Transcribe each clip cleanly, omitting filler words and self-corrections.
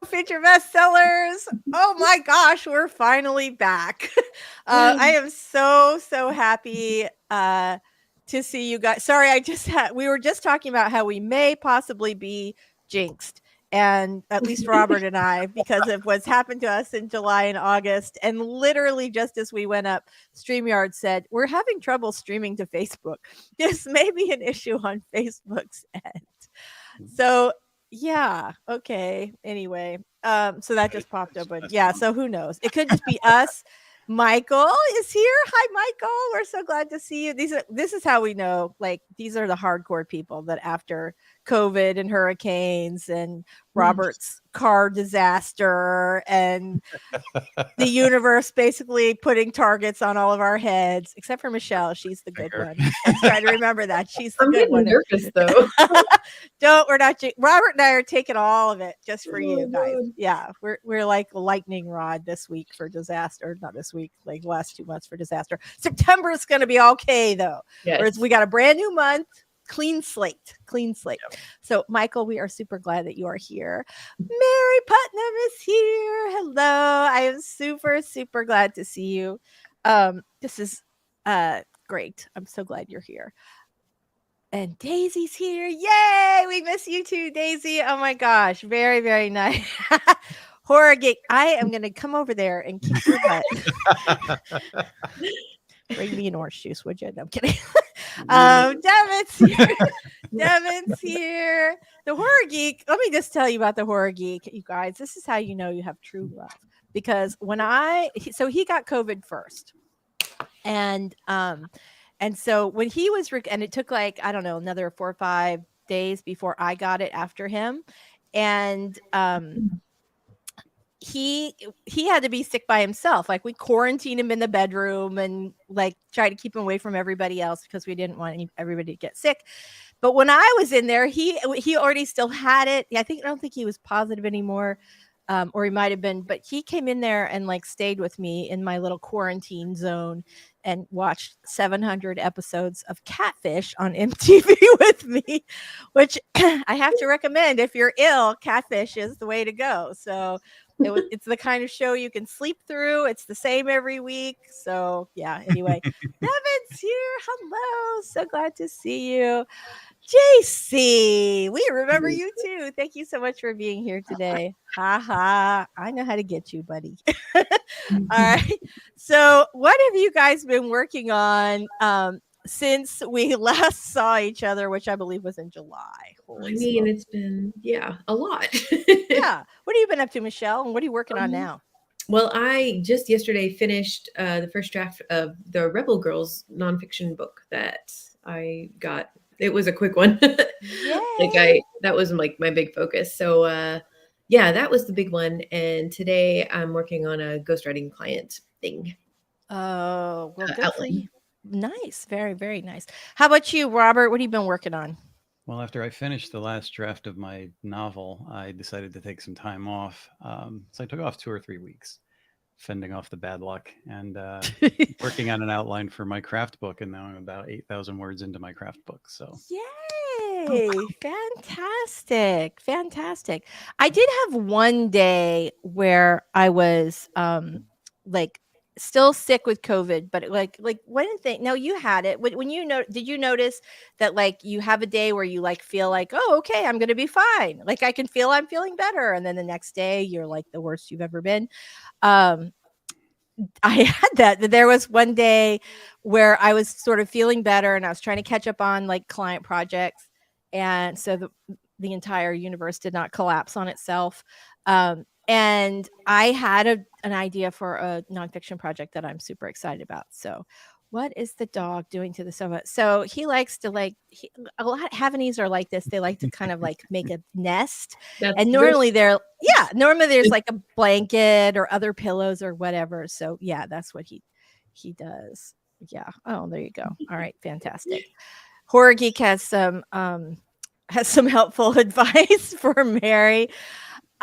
Feature bestsellers. Oh my gosh, we're finally back. I am so happy to see you guys. Sorry, we were just talking about how we may possibly be jinxed. And at least Robert and I, because of what's happened to us in July and August. And literally, just as we went up, StreamYard said, we're having trouble streaming to Facebook. This may be an issue on Facebook's end. So yeah. Okay. Anyway, so that just popped up, but yeah. So who knows? It could just be us. Michael is here. Hi, Michael. We're so glad to see you. This is how we know. Like these are the hardcore people that after COVID and hurricanes and Robert's car disaster and the universe basically putting targets on all of our heads, except for Michelle. She's the good one. Let's try to remember that. She's the good one. Nervous though. We're not. Robert and I are taking all of it just for you guys. Yeah, we're like a lightning rod this week for disaster. Not this week, like the last 2 months for disaster. September is going to be okay though. Yes. Whereas we got a brand new month. Clean slate. Yep. So, Michael, we are super glad that you are here. Mary Putnam is here. Hello. I am super glad to see you. This is great. I'm so glad you're here. And Daisy's here. Yay! We miss you too, Daisy. Oh my gosh. Very nice. Horror Geek. I am going to come over there and kick your butt. Bring me an orange juice, would you? No, I'm kidding. Devin's here. Devin's here. The Horror Geek. Let me just tell you about the Horror Geek, you guys. This is how you know you have true love. Because he got COVID first. And so when he was, and it took like, I don't know, another 4 or 5 days before I got it after him. And he had to be sick by himself. Like we quarantined him in the bedroom and like try to keep him away from everybody else because we didn't want everybody to get sick. But when I was in there, he already still had it. I don't think he was positive anymore. Or he might have been, but he came in there and like stayed with me in my little quarantine zone and watched 700 episodes of Catfish on MTV with me, which I have to recommend. If you're ill, Catfish is the way to go. So it's the kind of show you can sleep through. It's the same every week. So yeah, anyway, Devin's here. Hello. So glad to see you. JC, we remember you too. Thank you so much for being here today. I know how to get you, buddy. All right. So what have you guys been working on since we last saw each other, which I believe was in July? It's been, a lot. Yeah. What have you been up to, Michelle? And what are you working on now? Well, I just yesterday finished the first draft of the Rebel Girls nonfiction book that I got. It was a quick one. That was like my big focus. So that was the big one. And today I'm working on a ghostwriting client thing. Oh, well, good for you. Nice. Very nice. How about you, Robert? What have you been working on? Well, after I finished the last draft of my novel, I decided to take some time off. So I took off 2 or 3 weeks, fending off the bad luck and working on an outline for my craft book. And now I'm about 8,000 words into my craft book. So yay! Fantastic. I did have one day where I was like still sick with COVID, but like one thing. No, you had it when you know. Did you notice that like you have a day where you like feel like, oh, okay, I'm gonna be fine. Like I can feel I'm feeling better, and then the next day you're like the worst you've ever been. I had that. There was one day where I was sort of feeling better, and I was trying to catch up on like client projects, and so the entire universe did not collapse on itself. And I had an idea for a nonfiction project that I'm super excited about. So what is the dog doing to the sofa? So he likes to a lot of Havanese are like this. They like to kind of like make a nest. And normally there's like a blanket or other pillows or whatever. So yeah, that's what he does. Yeah. Oh, there you go. All right. Fantastic. Horror Geek has some helpful advice for Mary.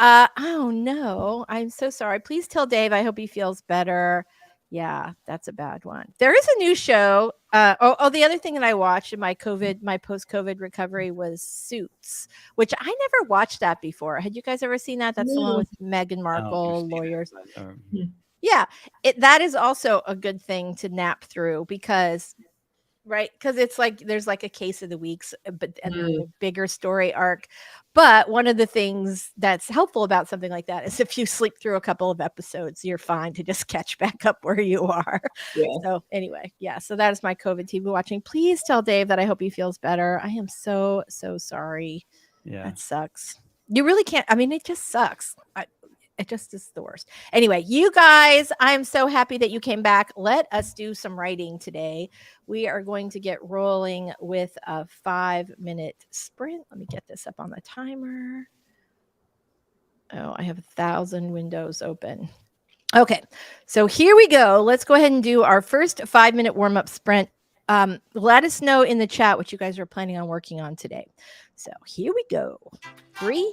Oh no, I'm so sorry. Please tell Dave I hope he feels better. Yeah, that's a bad one. There is a new show. The other thing that I watched in my post-COVID recovery was Suits, which I never watched that before. Had you guys ever seen that? That's the one No. with Meghan I've Markle, seen it, lawyers. but, Yeah, that is also a good thing to nap through because because it's like there's like a case of the weeks, but and then a bigger story arc. But one of the things that's helpful about something like that is if you sleep through a couple of episodes, you're fine to just catch back up where you are. Yeah. So anyway, yeah. So that is my COVID TV watching. Please tell Dave that I hope he feels better. I am so sorry. yeah. That sucks. You really can't. I mean, it just sucks. It just is the worst. Anyway, you guys, I'm so happy that you came back. Let us do some writing today. We are going to get rolling with a 5-minute sprint. Let me get this up on the timer. Oh, I have 1,000 windows open. Okay, so here we go. Let's go ahead and do our first 5-minute warm-up sprint. Let us know in the chat what you guys are planning on working on today. So here we go. 3,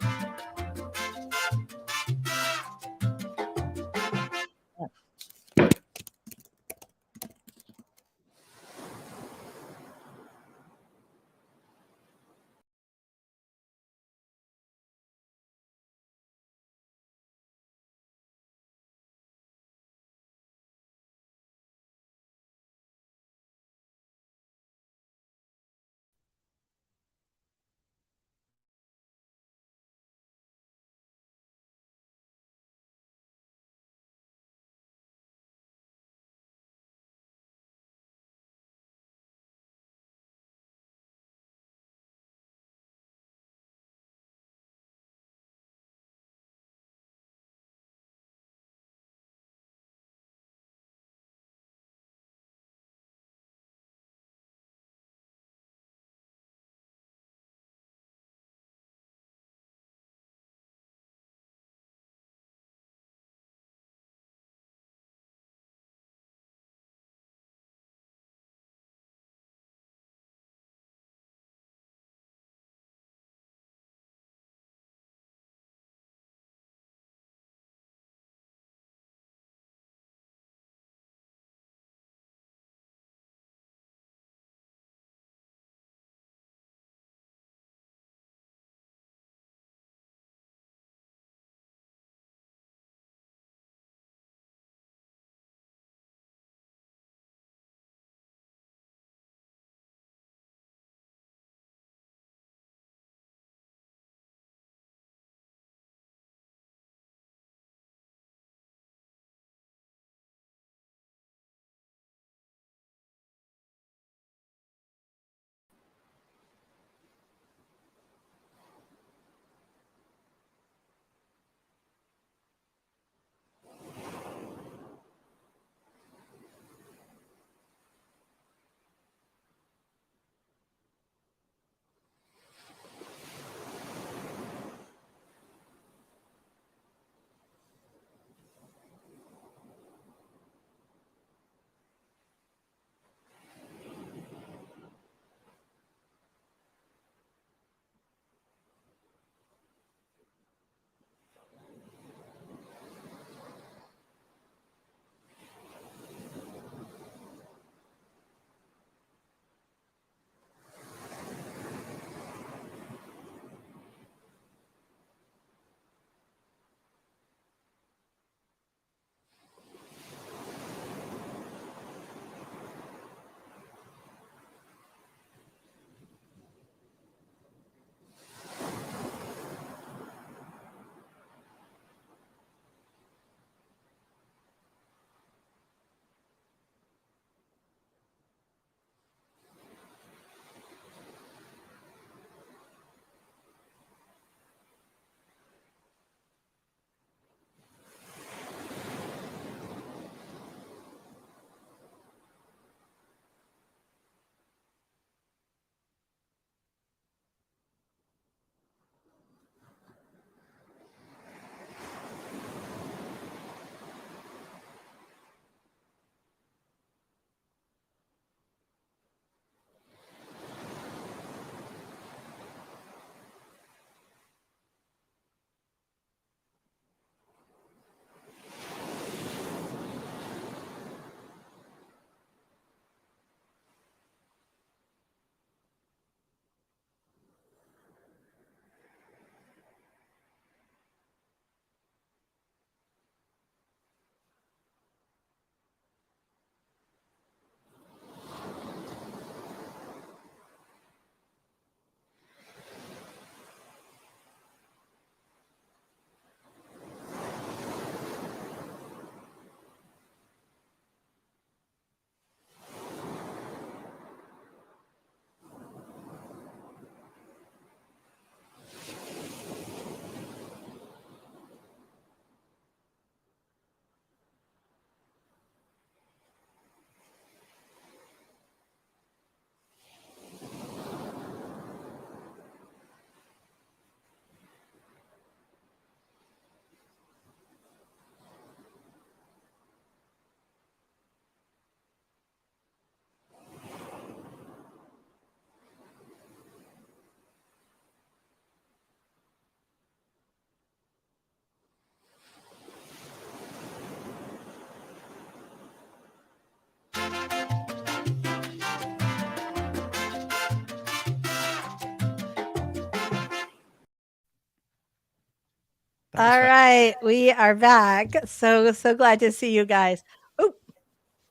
All right, we are back. So glad to see you guys. Oh,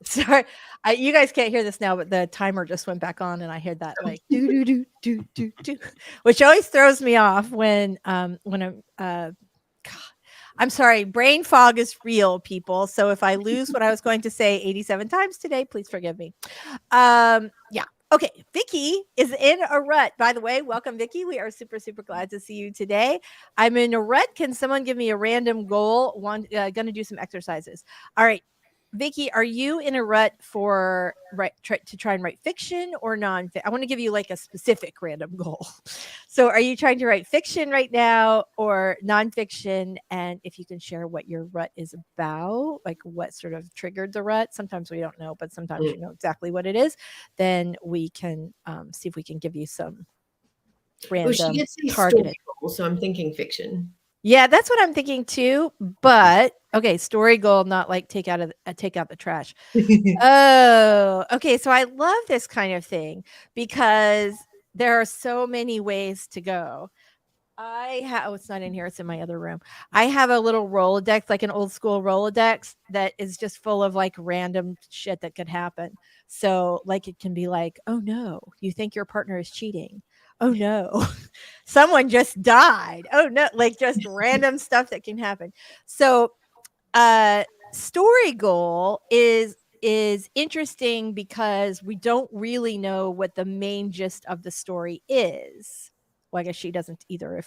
sorry, you guys can't hear this now, but the timer just went back on, and I heard that like do do do do do do, which always throws me off when I'm I'm sorry, brain fog is real, people. So if I lose what I was going to say 87 times today, please forgive me. Yeah. Okay, Vicky is in a rut. By the way, welcome, Vicky. We are super, super glad to see you today. I'm in a rut. Can someone give me a random goal? Going to do some exercises. All right, Vicky, are you in a rut for to try and write fiction or non-fiction? I want to give you like a specific random goal. So, are you trying to write fiction right now or nonfiction? And if you can share what your rut is about, like what sort of triggered the rut. Sometimes we don't know, but sometimes you know exactly what it is. Then we can see if we can give you some random she gets these targeted. Goals, so I'm thinking fiction. Yeah, that's what I'm thinking too. But okay, story goal, not like take out the trash. Oh, okay. So I love this kind of thing because there are so many ways to go. It's not in here, it's in my other room. I have a little Rolodex, like an old school Rolodex that is just full of like random shit that could happen. So like it can be like, oh no, you think your partner is cheating. Oh no, someone just died. Oh no, like just random stuff that can happen. So story goal is interesting because we don't really know what the main gist of the story is. Well, I guess she doesn't either.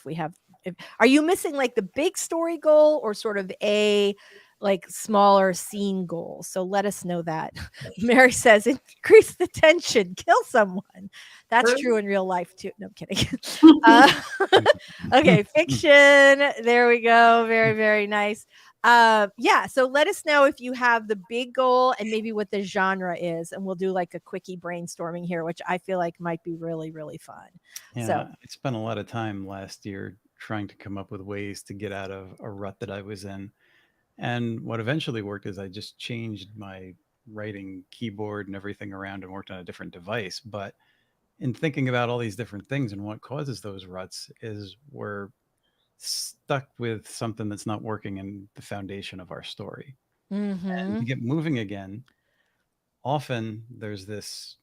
Are you missing like the big story goal or sort of a like smaller scene goal? So let us know that. Mary says increase the tension, kill someone. That's true in real life too. No, I'm kidding. Okay, fiction. There we go. Very, very nice. Yeah, so let us know if you have the big goal and maybe what the genre is, and we'll do like a quickie brainstorming here, which I feel like might be really, really fun. Yeah, So I spent a lot of time last year trying to come up with ways to get out of a rut that I was in. And what eventually worked is I just changed my writing keyboard and everything around and worked on a different device. But in thinking about all these different things and what causes those ruts is we're stuck with something that's not working in the foundation of our story. And to get moving again, often there's this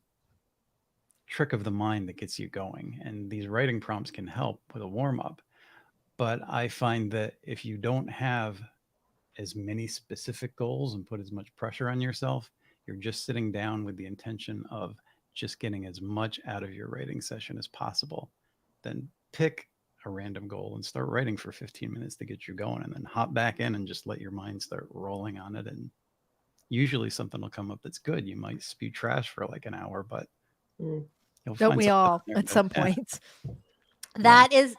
trick of the mind that gets you going. And these writing prompts can help with a warm up. But I find that if you don't have as many specific goals and put as much pressure on yourself, you're just sitting down with the intention of just getting as much out of your writing session as possible. Then pick a random goal and start writing for 15 minutes to get you going, and then hop back in and just let your mind start rolling on it. And usually something will come up that's good. You might spew trash for like an hour, but don't we all at some points? That is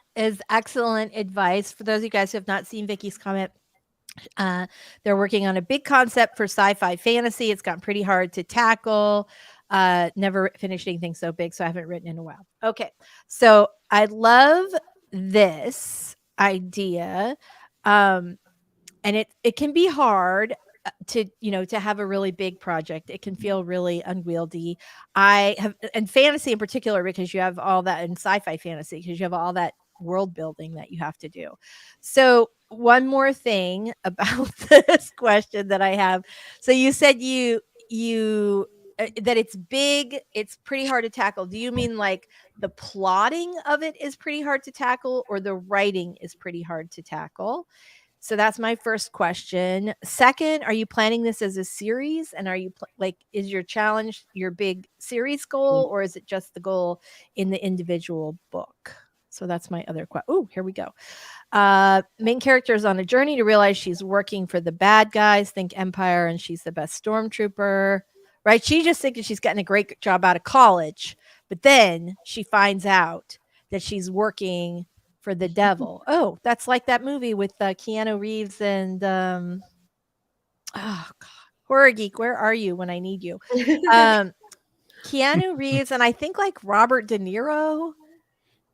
excellent advice. For those of you guys who have not seen Vicky's comment, they're working on a big concept for sci-fi fantasy. It's gotten pretty hard to tackle. Never finished anything so big, so I haven't written in a while. Okay, so I love this idea, and it can be hard to have a really big project. It can feel really unwieldy. I have, and fantasy in particular, because you have all that in sci-fi fantasy, because you have all that world building that you have to do. So one more thing about this question that I have. So you said that it's big, it's pretty hard to tackle. Do you mean like the plotting of it is pretty hard to tackle, or the writing is pretty hard to tackle? So that's my first question. Second, are you planning this as a series? And are you is your challenge your big series goal, or is it just the goal in the individual book? So that's my other question. Oh, here we go. Main character is on a journey to realize she's working for the bad guys. Think Empire, and she's the best stormtrooper, right? She just thinks she's getting a great job out of college, but then she finds out that she's working for the devil. Oh, that's like that movie with Keanu Reeves and oh God, Horror Geek. Where are you when I need you? Keanu Reeves and I think like Robert De Niro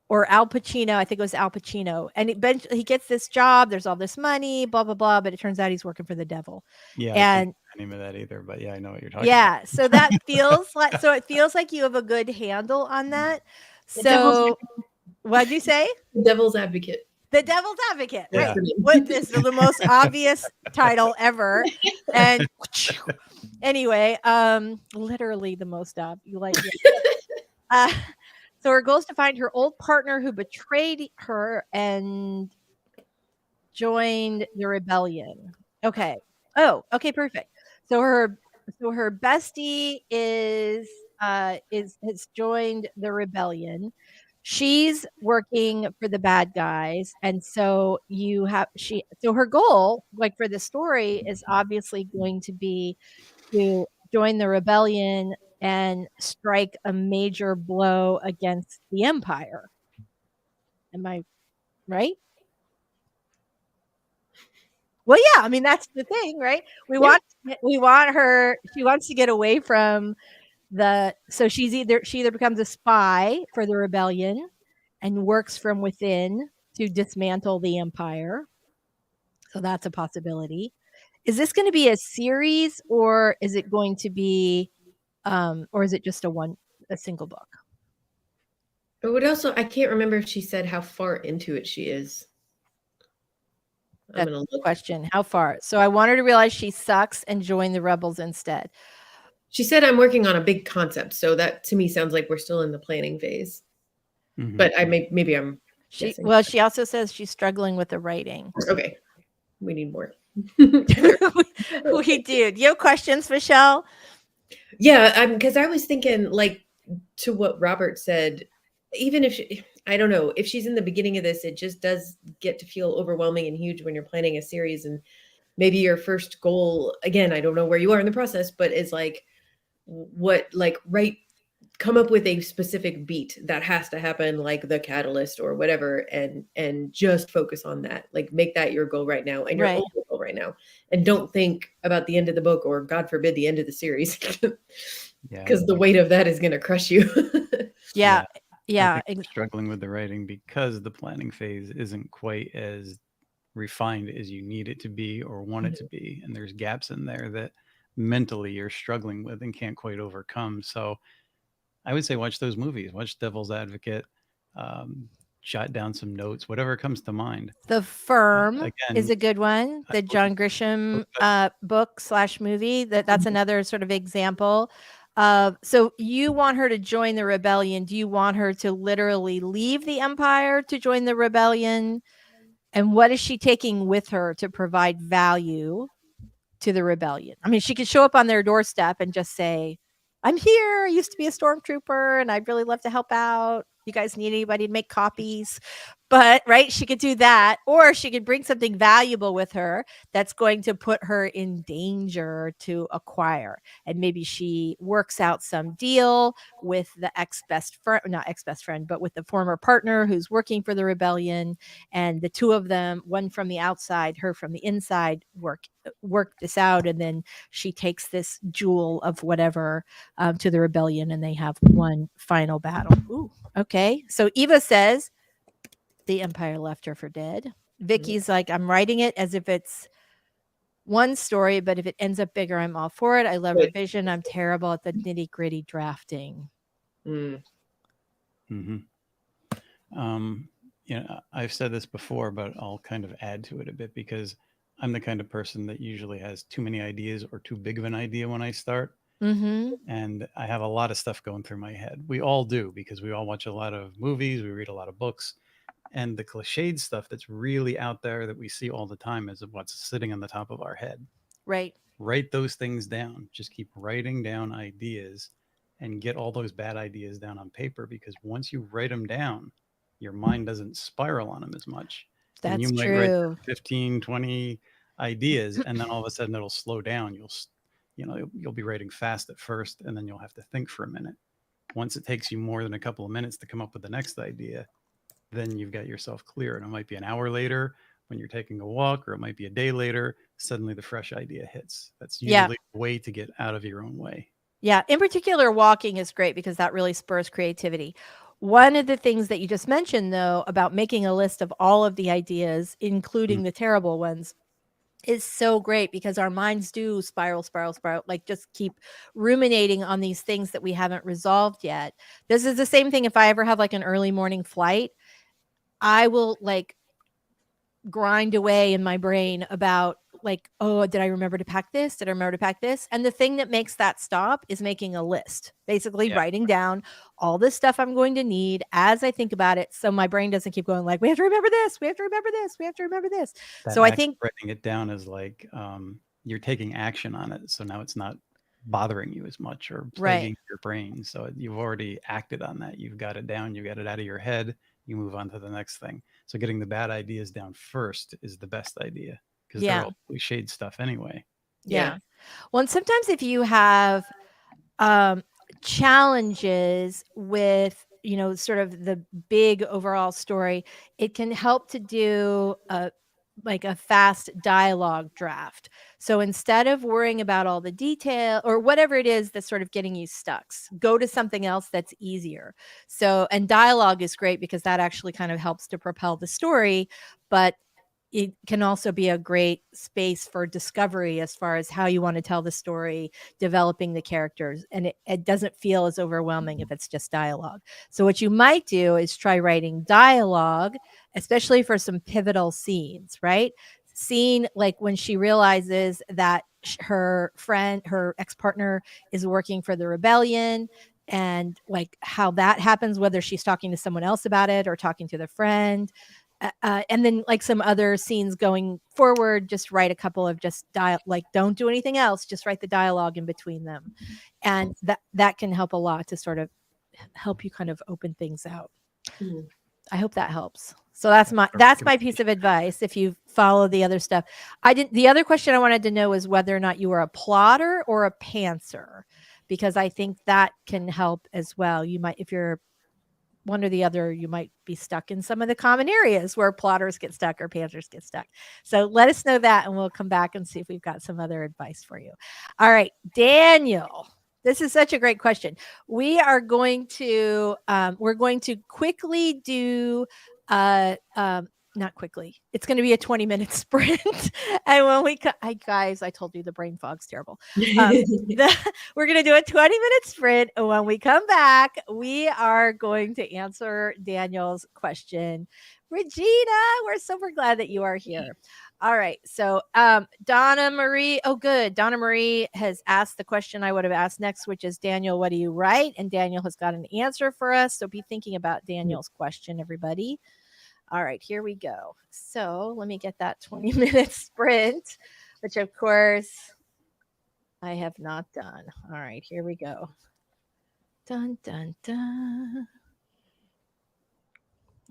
or Al Pacino. I think it was Al Pacino. And he gets this job. There's all this money, blah, blah, blah. But it turns out he's working for the devil. Yeah. And I can't name of that either, but yeah, I know what you're talking about. Yeah. So that feels like, so it feels like you have a good handle on that. So what'd you say? The devil's advocate. The Devil's Advocate. Yeah. Right. What is the most obvious title ever? And anyway, literally the most you like. Yeah. So her goal is to find her old partner who betrayed her and joined the rebellion. Okay. Oh, okay, perfect. So her bestie is has joined the rebellion. She's working for the bad guys, and so her goal, like for the story, is obviously going to be to join the rebellion and strike a major blow against the empire. Am I right? Well, yeah, I mean that's the thing, right? We want her. She wants to get away from so she either becomes a spy for the rebellion and works from within to dismantle the empire. So that's a possibility. Is this going to be a series, or is it going to be or is it just a single book? But what also, I can't remember if she said how far into it she is. I'm That's gonna the look. question. How far? So I want her to realize she sucks and join the rebels instead. She said I'm working on a big concept, so that to me sounds like we're still in the planning phase. Mhm. But maybe I'm guessing. Well, she also says she's struggling with the writing. Okay, we need more. We do. Do you have questions, Michelle? Yeah, because I was thinking, like, to what Robert said, even if I don't know, if she's in the beginning of this, it just does get to feel overwhelming and huge when you're planning a series, and maybe your first goal, again, I don't know where you are in the process, but is like, come up with a specific beat that has to happen, like the catalyst or whatever, and just focus on that. Like, make that your goal right now and your Right. only goal right now, and don't think about the end of the book or, God forbid, the end of the series, because the weight of that is going to crush you. Yeah. I think struggling with the writing because the planning phase isn't quite as refined as you need it to be or want it to be, and there's gaps in there that mentally you're struggling with and can't quite overcome. So I would say watch those movies, watch Devil's Advocate, jot down some notes, whatever comes to mind. The Firm again, is a good one. The John Grisham book/movie. That's another sort of example of, so you want her to join the rebellion. Do you want her to literally leave the empire to join the rebellion? And what is she taking with her to provide value to the rebellion? I mean, she could show up on their doorstep and just say, I'm here. I used to be a stormtrooper and I'd really love to help out. You guys need anybody to make copies? But right, she could do that, or she could bring something valuable with her that's going to put her in danger to acquire. And maybe she works out some deal with the not ex-best friend, but with the former partner who's working for the rebellion. And the two of them, one from the outside, her from the inside, work this out. And then she takes this jewel of whatever to the rebellion, and they have one final battle. Ooh, okay. So Eva says the empire left her for dead. Vicky's like, I'm writing it as if it's one story, but if it ends up bigger, I'm all for it. I love her vision. I'm terrible at the nitty gritty drafting. I've said this before, but I'll kind of add to it a bit because I'm the kind of person that usually has too many ideas or too big of an idea when I start. And I have a lot of stuff going through my head. We all do, because we all watch a lot of movies, we read a lot of books, and the cliched stuff that's really out there that we see all the time is what's sitting on the top of our head. Right. Write those things down. Just keep writing down ideas and get all those bad ideas down on paper, because once you write them down, your mind doesn't spiral on them as much. That's and you might true. write 15, 20 ideas, and then all of a sudden it'll slow down. You'll be writing fast at first, and then you'll have to think for a minute. Once it takes you more than a couple of minutes to come up with the next idea, then you've got yourself clear. And it might be an hour later when you're taking a walk, or it might be a day later, suddenly the fresh idea hits. That's usually a way to get out of your own way. Yeah. In particular, walking is great because that really spurs creativity. One of the things that you just mentioned, though, about making a list of all of the ideas, including the terrible ones, is so great, because our minds do spiral, like just keep ruminating on these things that we haven't resolved yet. This is the same thing if I ever have like an early morning flight. I will like grind away in my brain about like, oh, did I remember to pack this? Did I remember to pack this? And the thing that makes that stop is making a list, basically writing down all the stuff I'm going to need as I think about it. So my brain doesn't keep going like, we have to remember this. We have to remember this. We have to remember this. So I think writing it down is like you're taking action on it. So now it's not bothering you as much or plaguing your brain. So you've already acted on that. You've got it down. You got it out of your head. You move on to the next thing. So getting the bad ideas down first is the best idea because they're all cliched stuff anyway. Yeah. Well, and sometimes if you have challenges with, you know, sort of the big overall story, it can help to do like a fast dialogue draft. So instead of worrying about all the detail or whatever it is that's sort of getting you stuck, go to something else that's easier. So, and dialogue is great because that actually kind of helps to propel the story, but it can also be a great space for discovery as far as how you want to tell the story, developing the characters. And it doesn't feel as overwhelming if it's just dialogue. So what you might do is try writing dialogue, especially for some pivotal scenes, right? Scene like when she realizes that her friend, her ex-partner is working for the rebellion, and like how that happens, whether she's talking to someone else about it or talking to the friend. And then like some other scenes going forward, just write a couple of just like don't do anything else, just write the dialogue in between them. And that can help a lot to sort of help you kind of open things out. I hope that helps. So that's my piece of advice. If you follow the other stuff, the other question I wanted to know is whether or not you were a plotter or a pantser, because I think that can help as well. You might, if you're one or the other, you might be stuck in some of the common areas where plotters get stuck or pantsers get stuck. So let us know that, and we'll come back and see if we've got some other advice for you. All right, Daniel, this is such a great question. We are going to quickly do not quickly. It's going to be a 20-minute sprint. And when we guys, I told you the brain fog's terrible. We're going to do a 20-minute sprint. And when we come back, we are going to answer Daniel's question. Regina, we're super glad that you are here. All right. So Donna Marie. Oh, good. Donna Marie has asked the question I would have asked next, which is, Daniel, what do you write? And Daniel has got an answer for us. So be thinking about Daniel's question, everybody. All right, here we go. So let me get that 20-minute sprint, which of course I have not done. All right, here we go. Dun, dun, dun.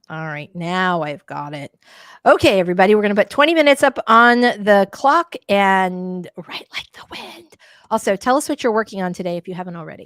All right, now I've got it. Okay, everybody, we're going to put 20 minutes up on the clock and write like the wind. Also, tell us what you're working on today if you haven't already.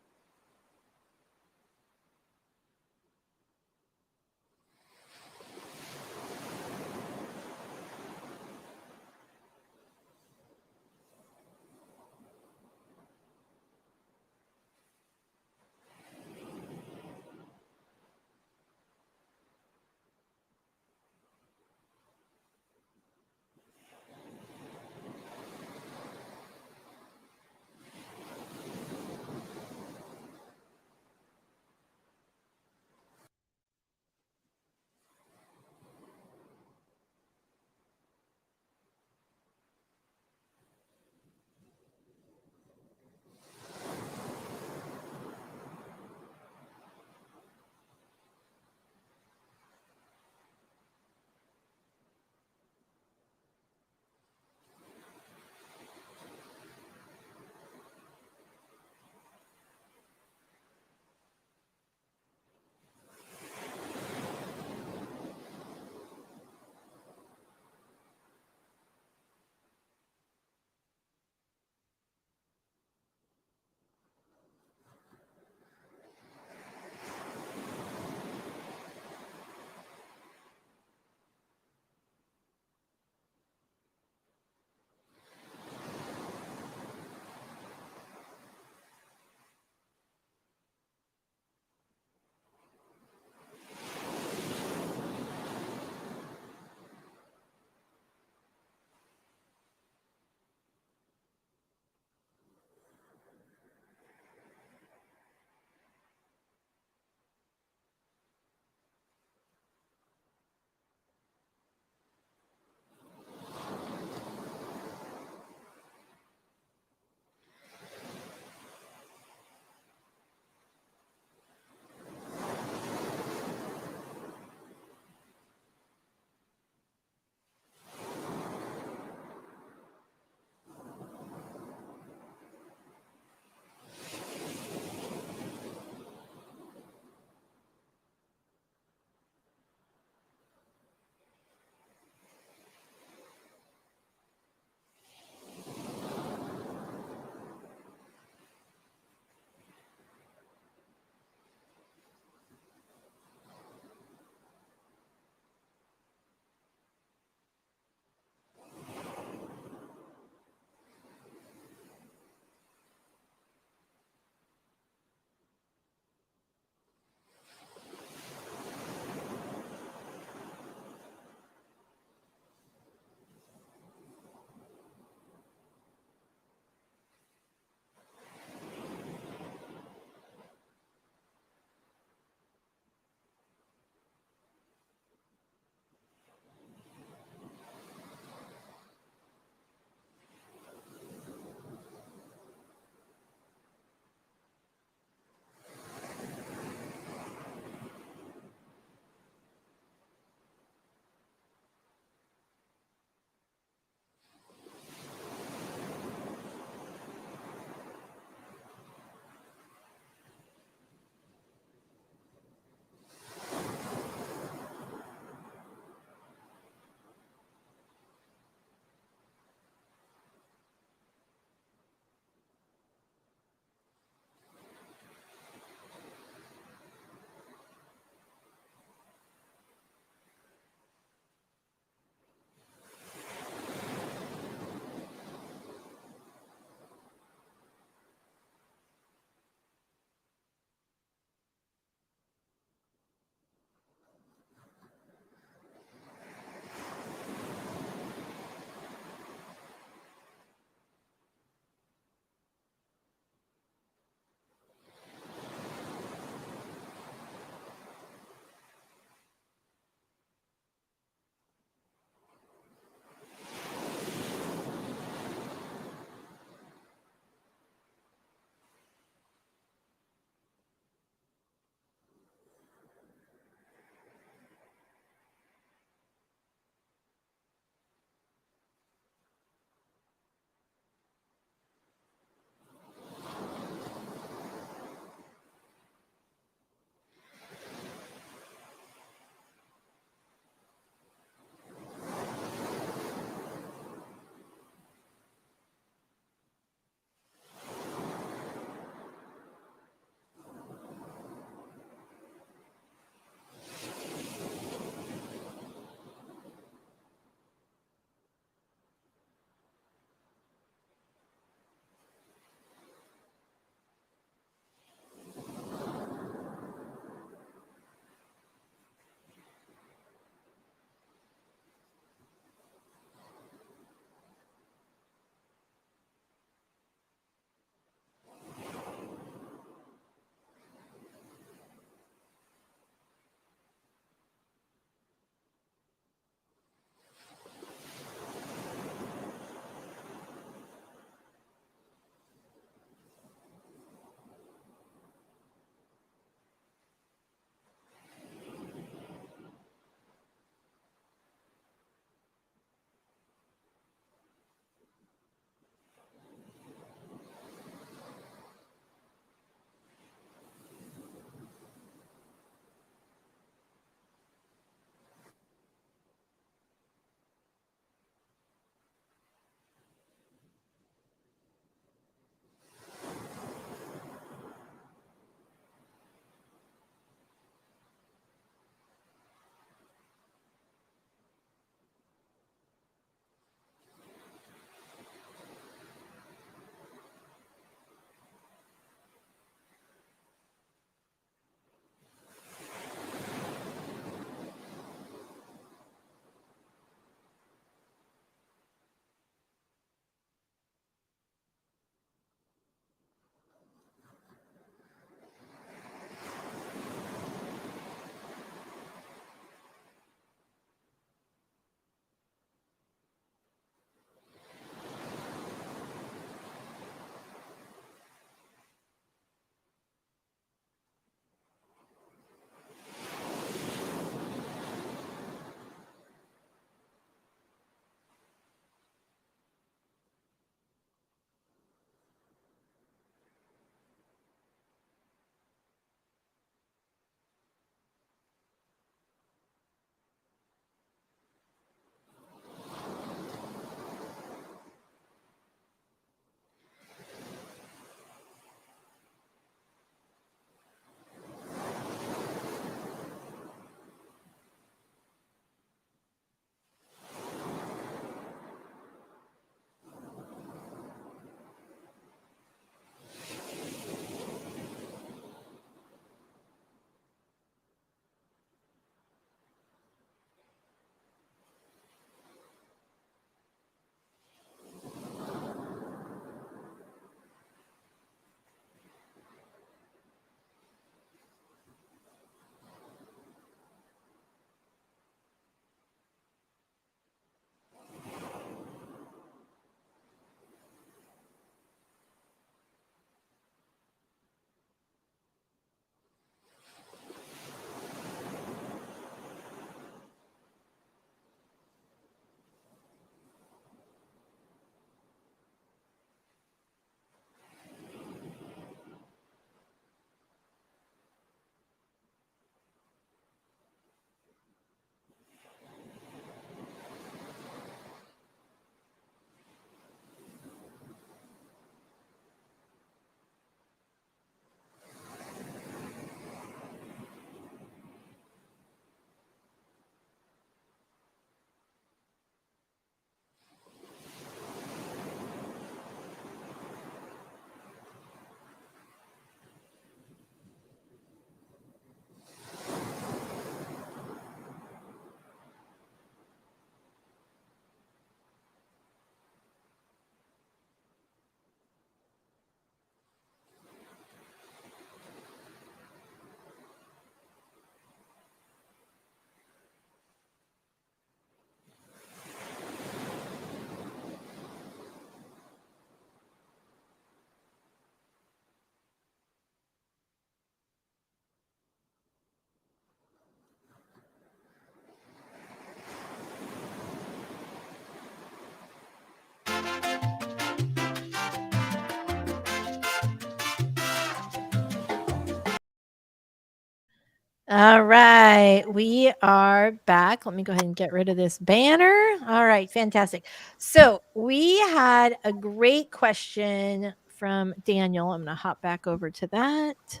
All right, we are back. Let me go ahead and get rid of this banner. All right, fantastic. So we had a great question from Daniel. I'm going to hop back over to that.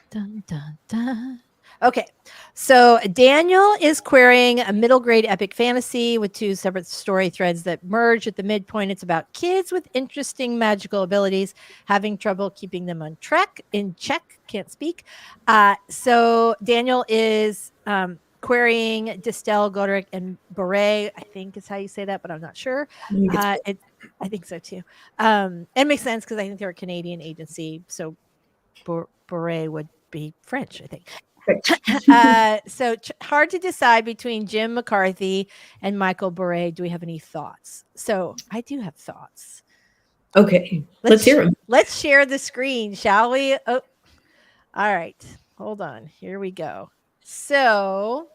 Dun, dun, dun. Okay, so Daniel is querying a middle grade epic fantasy with two separate story threads that merge at the midpoint. It's about kids with interesting magical abilities having trouble keeping them on track in check. Can't speak. So Daniel is querying Distel, Godric, and Beret. I think is how you say that, but I'm not sure. I think so too. It makes sense because I think they're a Canadian agency, so Beret would be French, I think. So hard to decide between Jim McCarthy and Michael Beret. Do we have any thoughts? So I do have thoughts. Okay, let's hear them. Let's share the screen, shall we? Oh, all right. Hold on. Here we go. So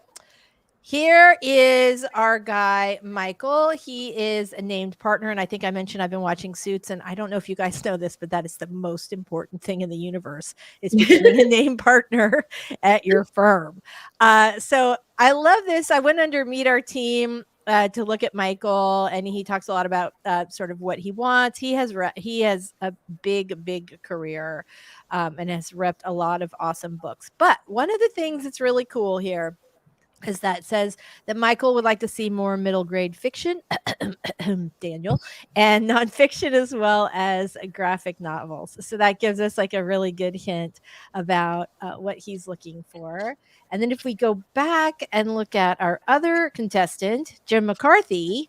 here is our guy, Michael. He is a named partner. And I think I mentioned I've been watching Suits. And I don't know if you guys know this, but that is the most important thing in the universe is becoming a named partner at your firm. So I love this. I went under Meet Our Team to look at Michael, and he talks a lot about sort of what he wants. He has a big career and has repped a lot of awesome books. But one of the things that's really cool here is that says that Michael would like to see more middle grade fiction, Daniel, and nonfiction as well as graphic novels. So that gives us like a really good hint about what he's looking for. And then if we go back and look at our other contestant, Jim McCarthy,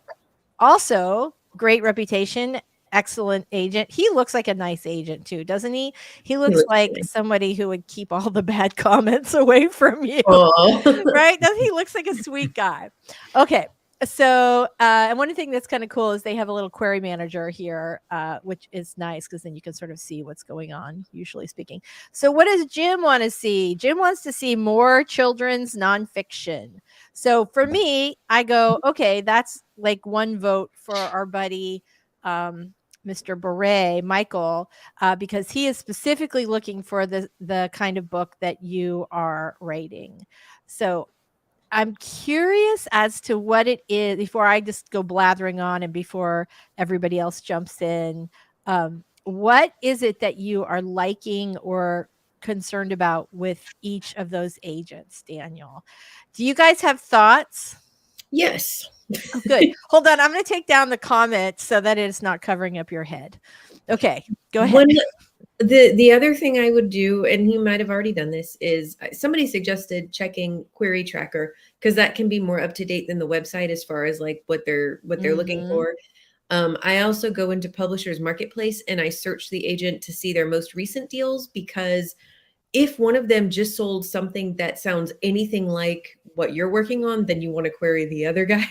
also great reputation, excellent agent. He looks like a nice agent too, doesn't he? He looks like somebody who would keep all the bad comments away from you. Right? He looks like a sweet guy. Okay. So, and one thing that's kind of cool is they have a little query manager here, which is nice because then you can sort of see what's going on, usually speaking. So, what does Jim want to see? Jim wants to see more children's nonfiction. So, for me, I go, okay, that's like one vote for our buddy, Mr. Beret, Michael, because he is specifically looking for the kind of book that you are writing. So I'm curious as to what it is before I just go blathering on and before everybody else jumps in. What is it that you are liking or concerned about with each of those agents, Daniel? Do you guys have thoughts? Yes. Oh, good. Hold on. I'm going to take down the comments so that it's not covering up your head. Okay, go ahead. The other thing I would do, and he might have already done this, is somebody suggested checking Query Tracker because that can be more up to date than the website as far as like what they're looking for. I also go into Publishers Marketplace and I search the agent to see their most recent deals, because if one of them just sold something that sounds anything like what you're working on, then you want to query the other guy.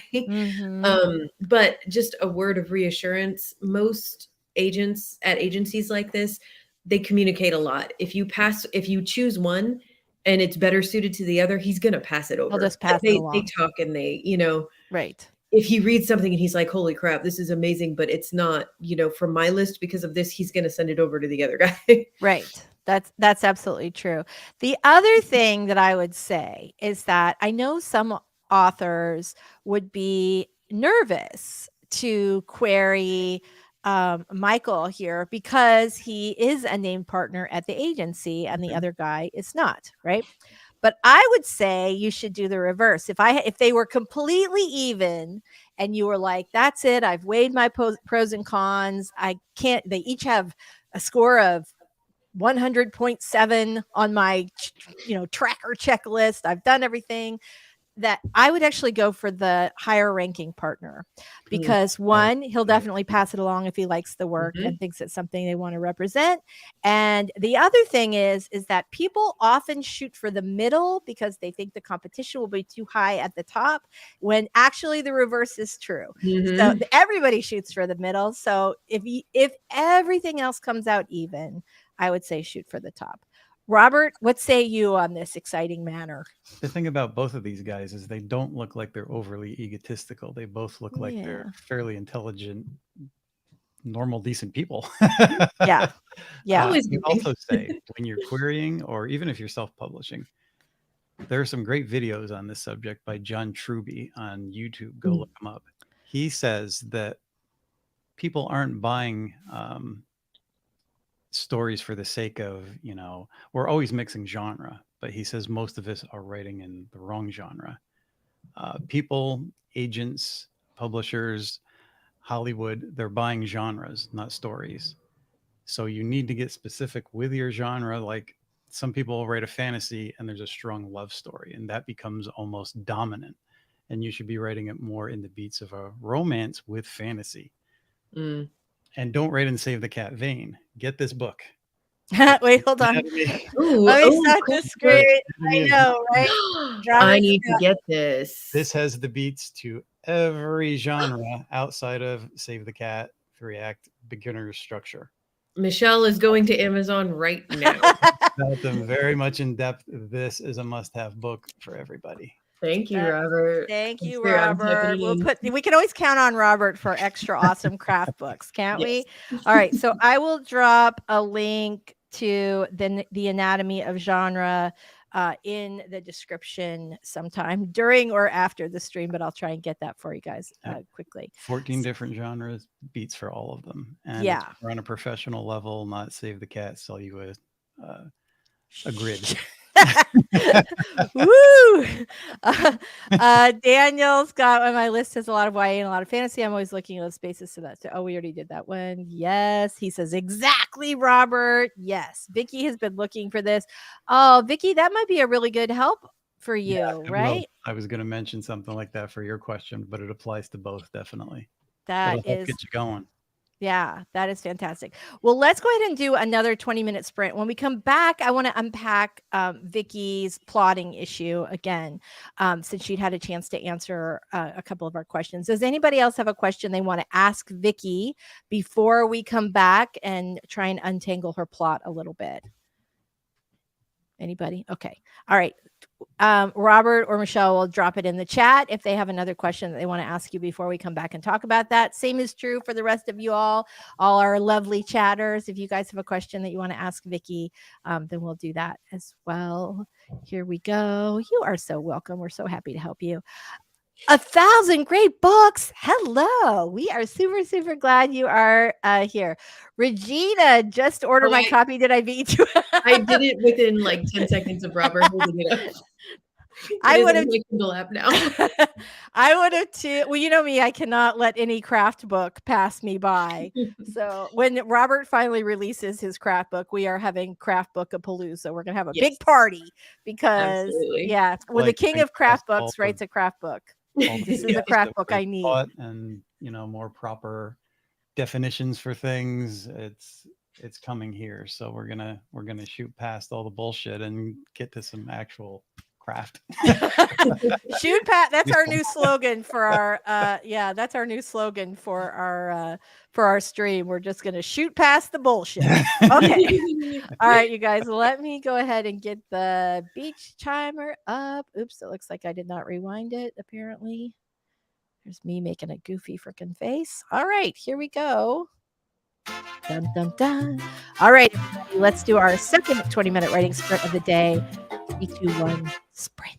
But just a word of reassurance, most agents at agencies like this, they communicate a lot. If you choose one and it's better suited to the other, he's going to pass it over. He'll just pass it along. They talk and they, right. If he reads something and he's like, holy crap, this is amazing, but it's not, from my list because of this, he's going to send it over to the other guy. Right. That's absolutely true. The other thing that I would say is that I know some authors would be nervous to query Michael here because he is a named partner at the agency and the other guy is not, right? But I would say you should do the reverse. If they were completely even and you were like, that's it, I've weighed my pros and cons, they each have a score of 100.7 on my tracker checklist, I've done everything, that I would actually go for the higher ranking partner because one, he'll definitely pass it along if he likes the work and thinks it's something they want to represent. And the other thing is that people often shoot for the middle because they think the competition will be too high at the top, when actually the reverse is true. So everybody shoots for the middle. So if everything else comes out even, I would say shoot for the top. Robert, what say you on this exciting manner? The thing about both of these guys is they don't look like they're overly egotistical. They both look like they're fairly intelligent, normal, decent people. Yeah. I would also say when you're querying, or even if you're self-publishing, There are some great videos on this subject by John Truby on YouTube. Go look him up. He says that people aren't buying stories for the sake of, we're always mixing genre, but he says most of us are writing in the wrong genre. People, agents, publishers, Hollywood, they're buying genres, not stories. So you need to get specific with your genre. Like some people write a fantasy and there's a strong love story, and that becomes almost dominant. And you should be writing it more in the beats of a romance with fantasy. Mm. And don't write in Save the Cat vein. Get this book. Wait, hold on. Ooh, Let me oh, set cool. the screen. I know, right? I need to get this. This has the beats to every genre outside of Save the Cat, 3-act beginner structure. Michelle is going to Amazon right now. About them very much in depth. This is a must-have book for everybody. Thank you, Robert. Thank you, Here, I'm Robert. typing We can always count on Robert for extra awesome craft books, can't Yes. we? All right. So I will drop a link to the anatomy of genre in the description sometime during or after the stream, but I'll try and get that for you guys quickly. 14 different genres, beats for all of them. And yeah, we're on a professional level, not Save the Cat, sell you a grid. Woo! Daniel's got on my list has a lot of YA and a lot of fantasy. I'm always looking at those spaces to that. Oh, we already did that one. Yes. He says, exactly, Robert. Yes. Vicky has been looking for this. Oh, Vicky, that might be a really good help for you, right? I was going to mention something like that for your question, but it applies to both, definitely. That'll help get you going. Yeah, that is fantastic. Well, let's go ahead and do another 20-minute sprint. When we come back, I want to unpack Vicky's plotting issue again, since she'd had a chance to answer a couple of our questions. Does anybody else have a question they want to ask Vicky before we come back and try and untangle her plot a little bit? Anybody? Okay. All right. Robert or Michelle will drop it in the chat if they have another question that they want to ask you before we come back and talk about that. Same is true for the rest of you all our lovely chatters. If you guys have a question that you want to ask Vicky, then we'll do that as well. Here we go. You are so welcome. We're so happy to help you. 1,000 great books. Hello. We are super, super glad you are here. Regina, just order my copy. Did I beat you? I did it within like 10 seconds of Robert holding it up. I would have my Kindle app now. I would have too. Well, you know me, I cannot let any craft book pass me by. So when Robert finally releases his craft book, we are having craft book a palooza. We're gonna have a big party because when the king of craft books writes a craft book. This is a craft book I need. And more proper definitions for things. It's coming here. So we're gonna shoot past all the bullshit and get to some actual craft. Shoot past. That's our new slogan for our that's our new slogan for our stream. We're just gonna shoot past the bullshit. Okay. All right, you guys, let me go ahead and get the beach timer up. Oops, it looks like I did not rewind it, apparently. There's me making a goofy freaking face. All right, here we go. Dun, dun, dun. All right, everybody, let's do our second 20-minute writing sprint of the day. 3, 2, 1, sprint.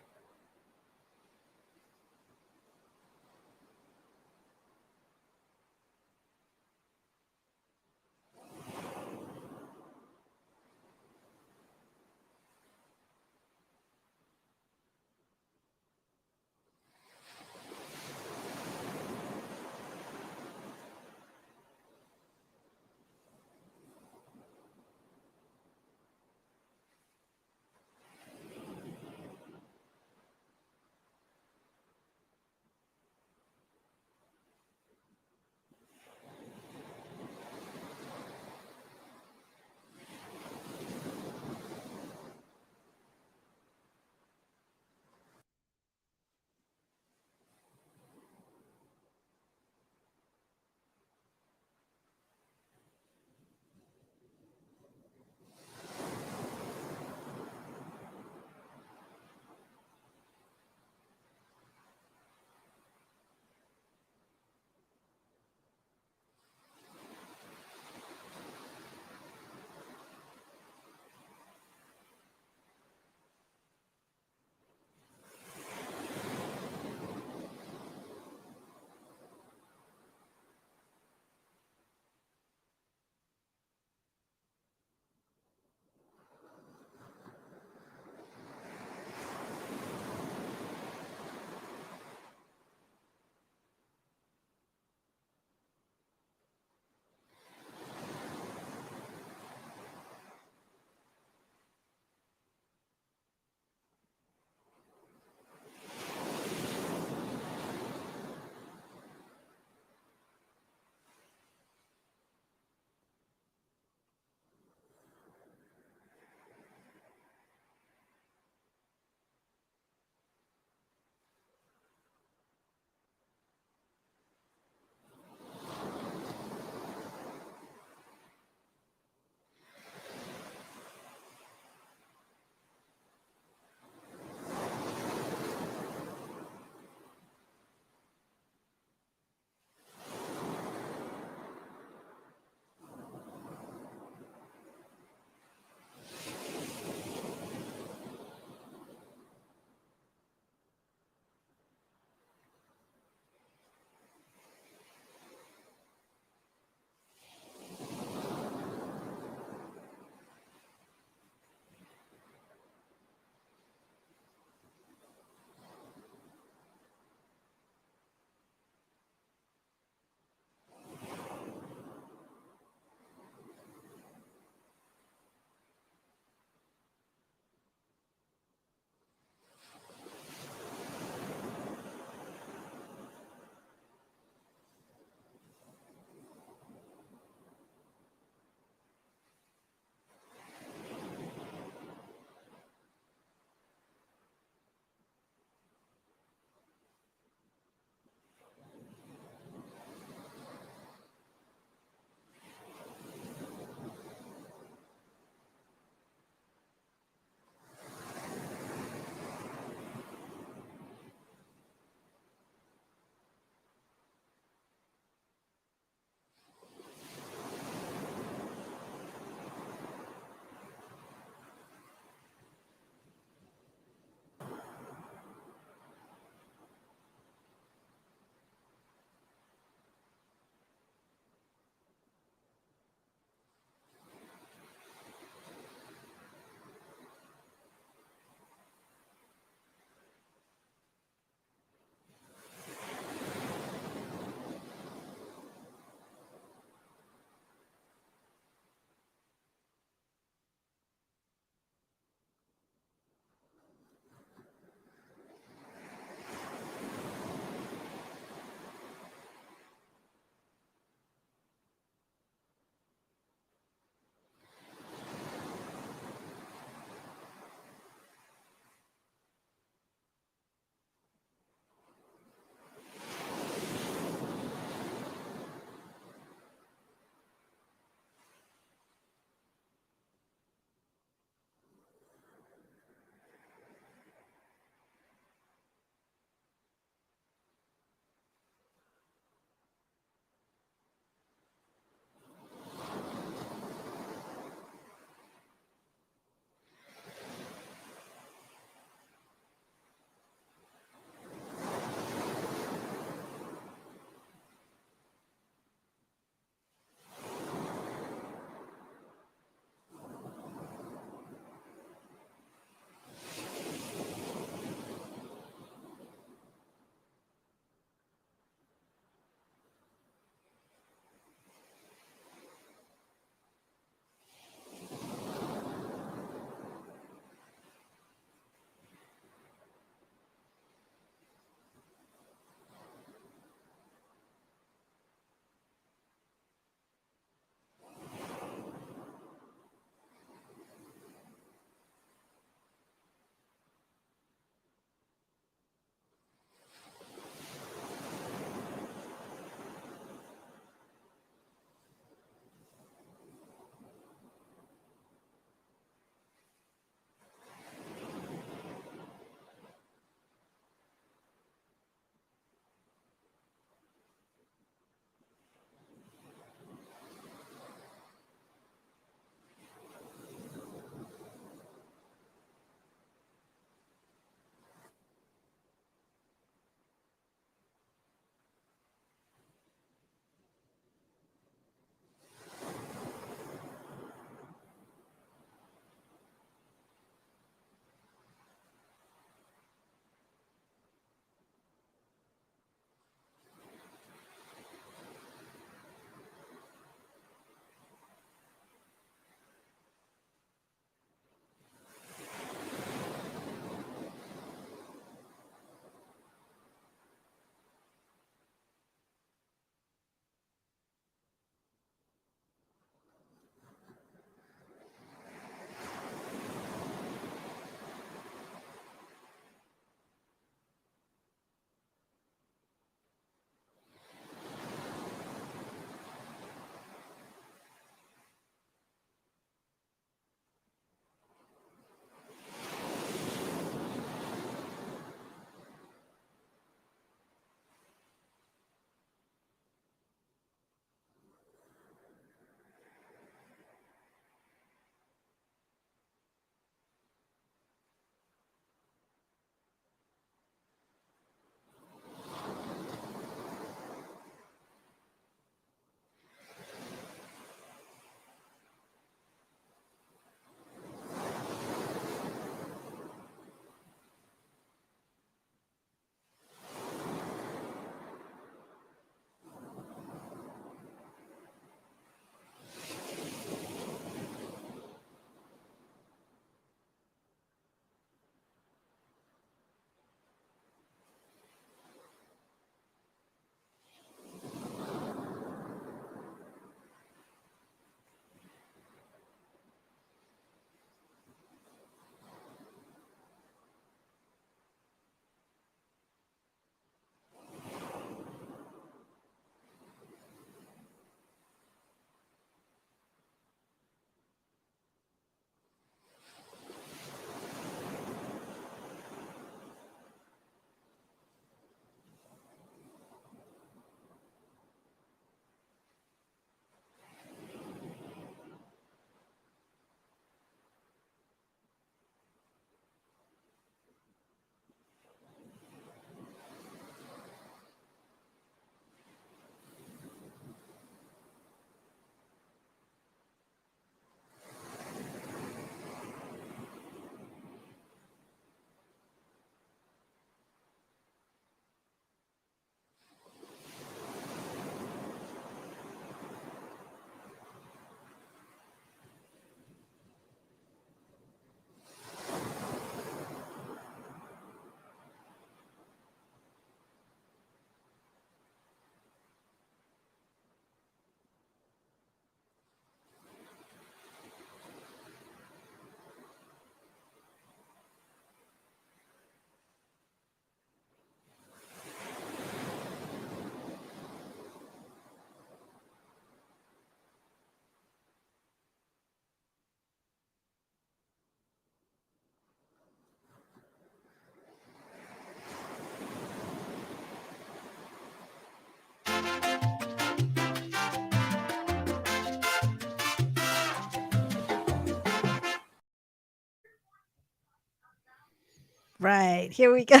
Right. Here we go.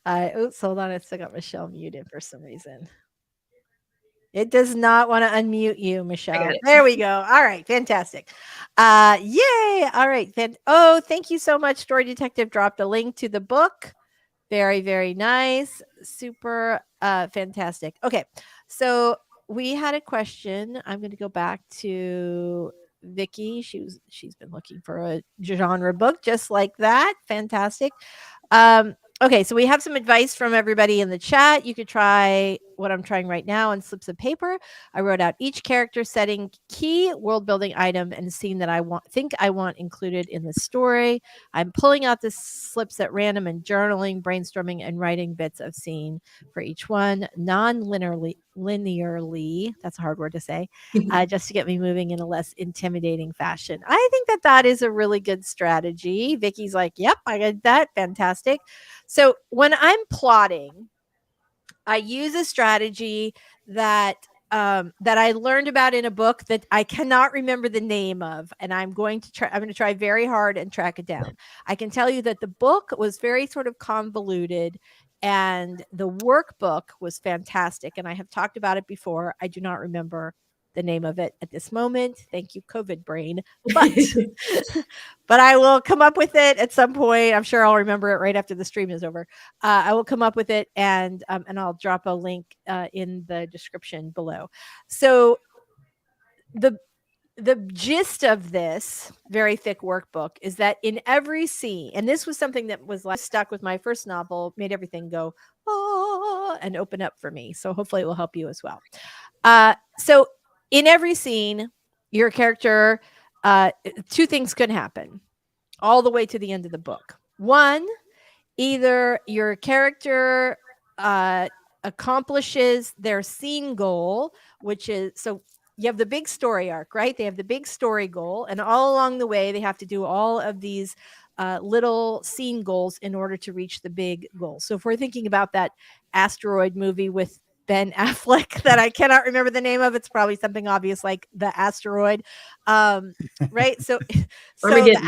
Oops, hold on. I still got Michelle muted for some reason. It does not want to unmute you, Michelle. it. There we go. All right, fantastic. Yay. All right. Thank you so much. Story Detective dropped a link to the book. Very, very nice. Super fantastic. Okay. So we had a question. I'm going to go back to Vicky. She's been looking for a genre book just like that. Fantastic. Okay, so we have some advice from everybody in the chat. You could try what I'm trying right now on slips of paper. I wrote out each character setting, key world building item, and scene that I want included in the story. I'm pulling out the slips at random and journaling, brainstorming, and writing bits of scene for each one, non-linearly. That's a hard word to say. Just to get me moving in a less intimidating fashion. I think that is a really good strategy. Vicky's like, "Yep, I got that. Fantastic." So when I'm plotting, I use a strategy that that I learned about in a book that I cannot remember the name of, and I'm going to try very hard and track it down. I can tell you that the book was very sort of convoluted, and the workbook was fantastic. And I have talked about it before. I do not remember the name of it at this moment. Thank you, COVID brain. But but I will come up with it at some point. I'm sure I'll remember it right after the stream is over. I will come up with it, and I'll drop a link in the description below. So the gist of this very thick workbook is that in every scene, and this was something that was like stuck with my first novel, made everything go and open up for me. So hopefully it will help you as well. So in every scene, your character, two things could happen all the way to the end of the book. One, either your character accomplishes their scene goal, which is, so you have the big story arc, right? They have the big story goal, and all along the way, they have to do all of these little scene goals in order to reach the big goal. So if we're thinking about that asteroid movie with Ben Affleck that I cannot remember the name of, it's probably something obvious like The Asteroid, right? So Armageddon.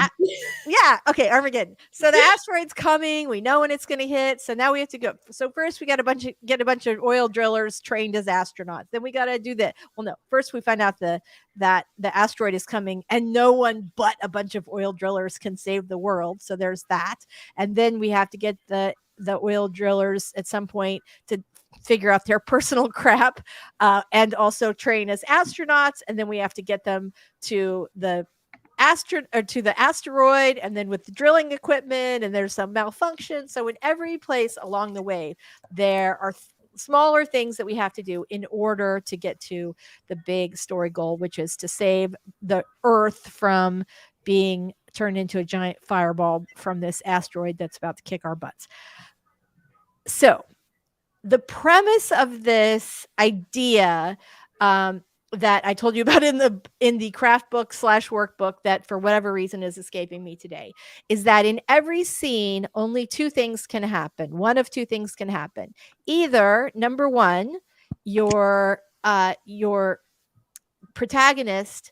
yeah, okay, Armageddon. So the asteroid's coming. We know when it's going to hit. So now we have to go. So first we got get a bunch of oil drillers trained as astronauts. Then we got to do that. Well, no, first we find out that the asteroid is coming, and no one but a bunch of oil drillers can save the world. So there's that, and then we have to get the oil drillers at some point to figure out their personal crap, and also train as astronauts, and then we have to get them to the asteroid, and then with the drilling equipment, and there's some malfunction. So in every place along the way, there are smaller things that we have to do in order to get to the big story goal, which is to save the Earth from being turned into a giant fireball from this asteroid that's about to kick our butts. So the premise of this idea that I told you about in the craft book / workbook that for whatever reason is escaping me today is that in every scene, only two things can happen. One of two things can happen. Either, number one, your protagonist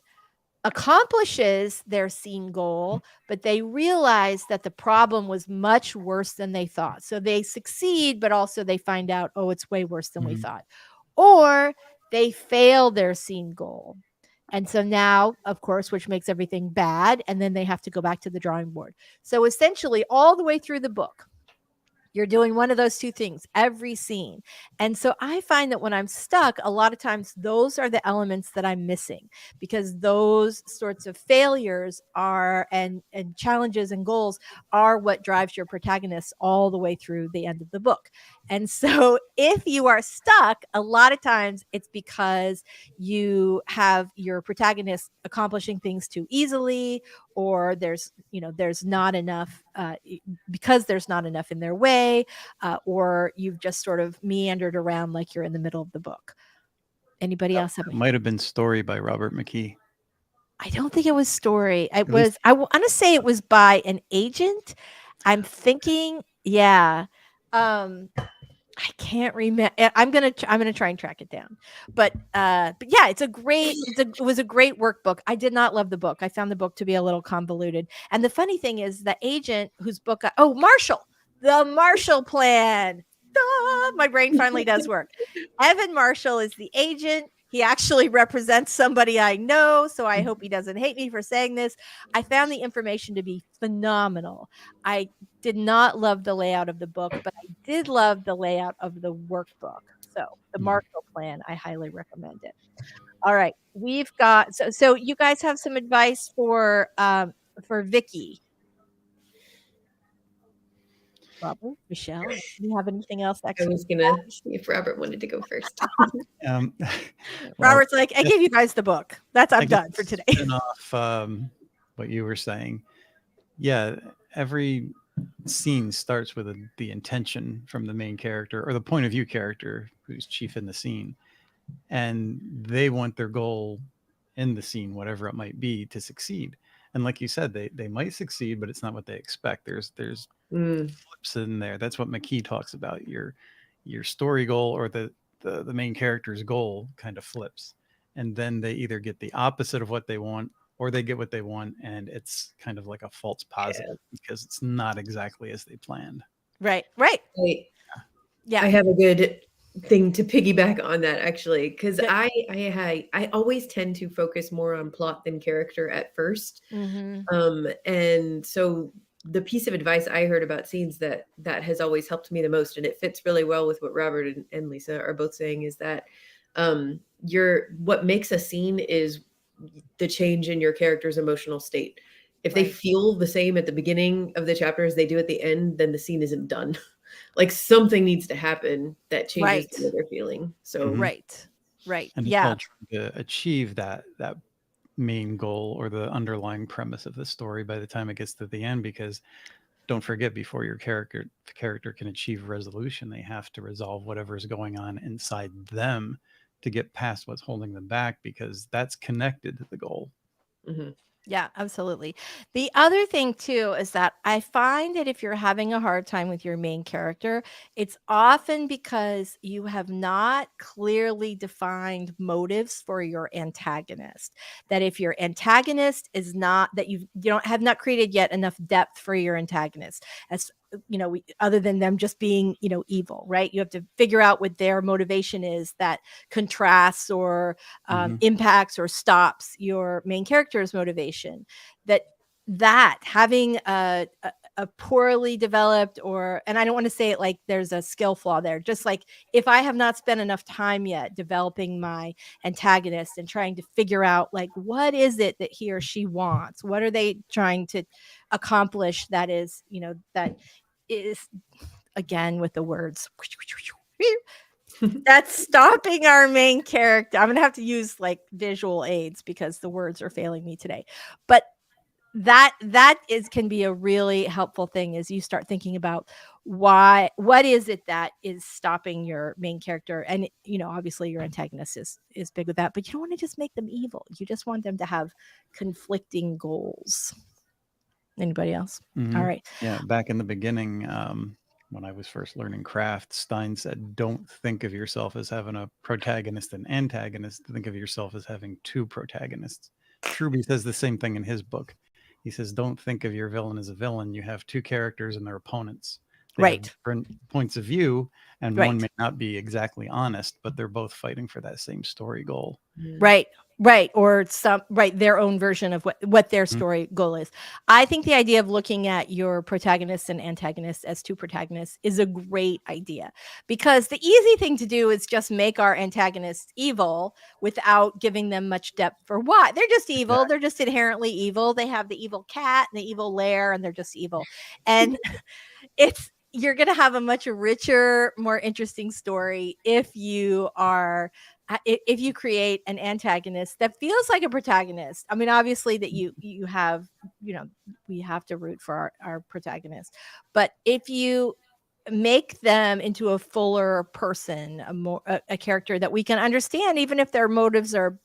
accomplishes their scene goal, but they realize that the problem was much worse than they thought. So they succeed, but also they find out, oh, it's way worse than we thought. Or they fail their scene goal. And so now, of course, which makes everything bad, and then they have to go back to the drawing board. So essentially, all the way through the book, you're doing one of those two things every scene. And so I find that when I'm stuck, a lot of times those are the elements that I'm missing, because those sorts of failures are and challenges and goals are what drives your protagonist all the way through the end of the book. And so if you are stuck, a lot of times it's because you have your protagonist accomplishing things too easily, or there's not enough because there's not enough in their way, or you've just sort of meandered around like you're in the middle of the book. Anybody else have? It might have been Story by Robert McKee. I don't think it was Story. I want to say it was by an agent. I'm thinking, yeah. I can't remember. I'm gonna try and track it down. But yeah, it was a great workbook. I did not love the book. I found the book to be a little convoluted. And the funny thing is, the agent whose book, Marshall. The Marshall Plan. My brain finally does work. Evan Marshall is the agent. He actually represents somebody I know, so I hope he doesn't hate me for saying this. I found the information to be phenomenal. I did not love the layout of the book, but I did love the layout of the workbook. So the Marshall Plan, I highly recommend it. All right, we've got so you guys have some advice for Vicky. Robert, Michelle, do you have anything else? I was gonna see if Robert wanted to go first. Well, Robert's like, I gave you guys the book. I'm done for today. Off what you were saying. Yeah, every scene starts with the intention from the main character or the point of view character who's chief in the scene, and they want their goal in the scene, whatever it might be, to succeed. And like you said, they might succeed, but it's not what they expect. There's flips in there. That's what McKee talks about. Your story goal or the main character's goal kind of flips, and then they either get the opposite of what they want or they get what they want, and it's kind of like a false positive because it's not exactly as they planned. Right. Yeah, I have a good thing to piggyback on that, actually, because I always tend to focus more on plot than character at first. And so the piece of advice I heard about scenes that has always helped me the most, and it fits really well with what Robert and Lisa are both saying, is that what makes a scene is the change in your character's emotional state. If they feel the same at the beginning of the chapter as they do at the end, then the scene isn't done. Like something needs to happen that changes the way they're feeling. So right. And it's all trying to achieve that main goal or the underlying premise of the story by the time it gets to the end, because don't forget, before your character can achieve resolution, they have to resolve whatever is going on inside them to get past what's holding them back, because that's connected to the goal. Yeah, absolutely. The other thing too is that I find that if you're having a hard time with your main character, it's often because you have not clearly defined motives for your antagonist. That if your antagonist is not, that you have not created yet enough depth for your antagonist, as other than them just being, evil, right? You have to figure out what their motivation is that contrasts or impacts or stops your main character's motivation. That having a poorly developed, and I don't want to say it like there's a skill flaw there, just like if I have not spent enough time yet developing my antagonist and trying to figure out like what is it that he or she wants, what are they trying to accomplish, that is again with the words that's stopping our main character. I'm gonna have to use like visual aids because the words are failing me today, but that can be a really helpful thing as you start thinking about what is it that is stopping your main character. And obviously your antagonist is big with that, but you don't want to just make them evil. You just want them to have conflicting goals. Anybody else? All right. Yeah, back in the beginning, when I was first learning craft, Stein said, don't think of yourself as having a protagonist and antagonist. Think of yourself as having two protagonists. Truby says the same thing in his book. He says, don't think of your villain as a villain. You have two characters and their opponents. They have different points of view, and one may not be exactly honest, but they're both fighting for that same story goal. Right. Or their own version of what their story goal is. I think the idea of looking at your protagonists and antagonists as two protagonists is a great idea, because the easy thing to do is just make our antagonists evil without giving them much depth for why. They're just evil. Exactly. They're just inherently evil. They have the evil cat and the evil lair, and they're just evil. And you're going to have a much richer, more interesting story if you create an antagonist that feels like a protagonist. I mean, obviously that you have, we have to root for our protagonist, but if you make them into a fuller person, a character that we can understand, even if their motives are,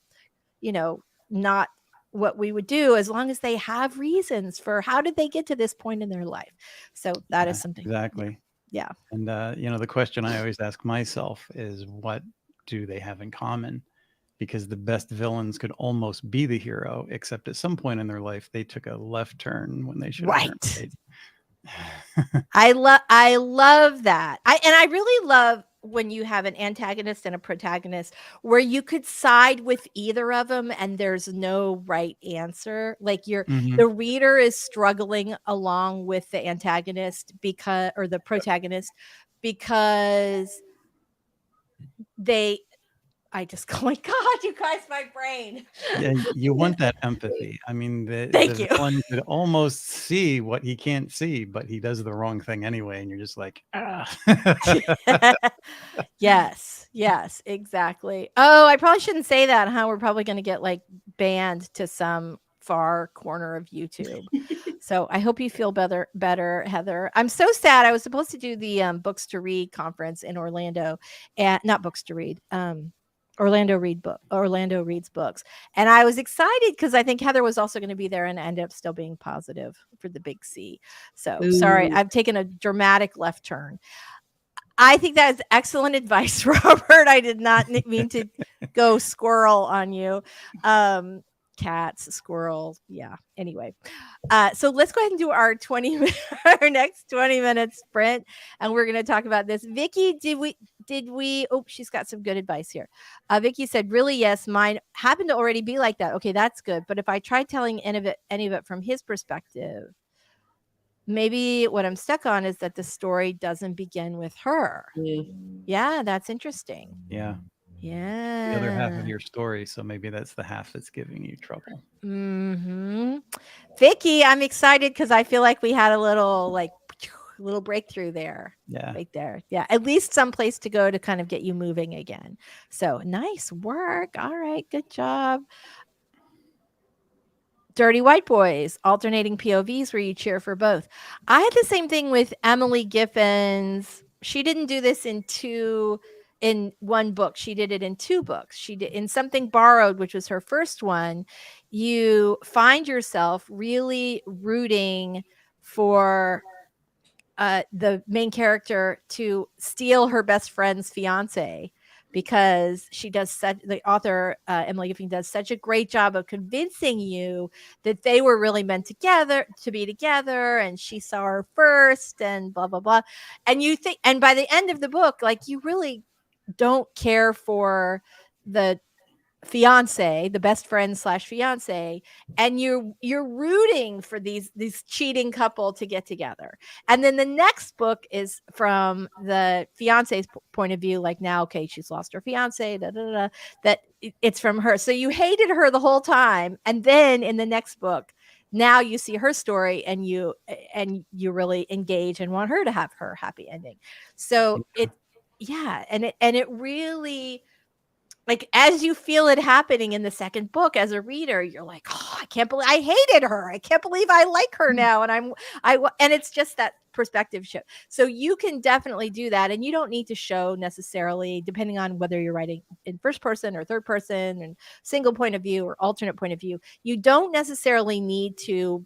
not what we would do, as long as they have reasons for how did they get to this point in their life. So that is something. Exactly. Yeah. And, the question I always ask myself is, what do they have in common? Because the best villains could almost be the hero, except at some point in their life, they took a left turn when they should have turned right. I love that. I really love when you have an antagonist and a protagonist where you could side with either of them and there's no right answer. Like Mhm. the reader is struggling along with the antagonist or the protagonist because they I just go, oh my God, you guys, my brain. Yeah, you want that empathy. I mean, Thank the you. villain could almost see what he can't see, but he does the wrong thing anyway, and you're just like, "Ah." Yes, exactly. Oh, I probably shouldn't say that, huh? We're probably gonna get, like, banned to some far corner of YouTube. So, I hope you feel better, Heather. I'm so sad. I was supposed to do the, Books to Read conference in Orlando, and not Books to Read, Orlando Reads Books, and I was excited because I think Heather was also gonna be there, and I ended up still being positive for the big C. So, sorry, Ooh. I've taken a dramatic left turn. I think that is excellent advice, Robert. I did not mean to go squirrel on you. Cats, squirrels. Yeah. Anyway, so let's go ahead and do our our next 20-minute sprint, and we're going to talk about this. Vicky, did we? Oh, she's got some good advice here. Vicky said, "Really, yes, mine happened to already be like that. Okay, that's good. But if I tried telling any of it from his perspective." Maybe what I'm stuck on is that the story doesn't begin with her. Yeah. Yeah, that's interesting. Yeah, the other half of Yeah. your story, so maybe that's the half that's giving you trouble. Mhm. Vicky, I'm excited because I feel like we had a little little breakthrough there. Yeah. Right there. Yeah. At least some place to go to kind of get you moving again. So nice work. All right. Good job. Dirty White Boys, alternating POVs where you cheer for both. I had the same thing with Emily Giffen's. She didn't do this in one book. She did it in two books. She did in Something Borrowed, which was her first one. You find yourself really rooting for the main character to steal her best friend's fiance because the author Emily Giffin does such a great job of convincing you that they were really meant to be together, and she saw her first and blah blah blah, and you think, and by the end of the book, like, you really don't care for the fiance, the best friend slash fiance, and you're rooting for these cheating couple to get together. And then the next book is from the fiance's point of view, like, now, okay, she's lost her fiance, that it's from her. So you hated her the whole time, and then in the next book, now you see her story, and you really engage and want her to have her happy ending. So yeah, and it really, like, as you feel it happening in the second book as a reader, you're like, oh, I can't believe I hated her. I can't believe I like her now. And and it's just that perspective shift. So you can definitely do that. And you don't need to show necessarily, depending on whether you're writing in first person or third person and single point of view or alternate point of view, you don't necessarily need to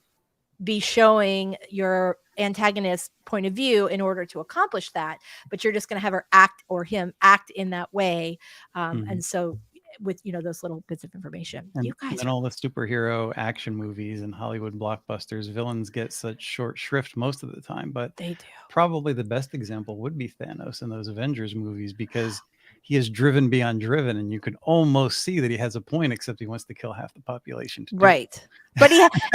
be showing your antagonist point of view in order to accomplish that, but you're just going to have her act, or him act, in that way. Mhm. And so with those little bits of information, And you guys then all the superhero action movies and Hollywood blockbusters, villains get such short shrift most of the time. But they do. probably the best example would be Thanos in those Avengers movies, because he is driven beyond driven, and you can almost see that he has a point, except he wants to kill half the population to do it. Right. But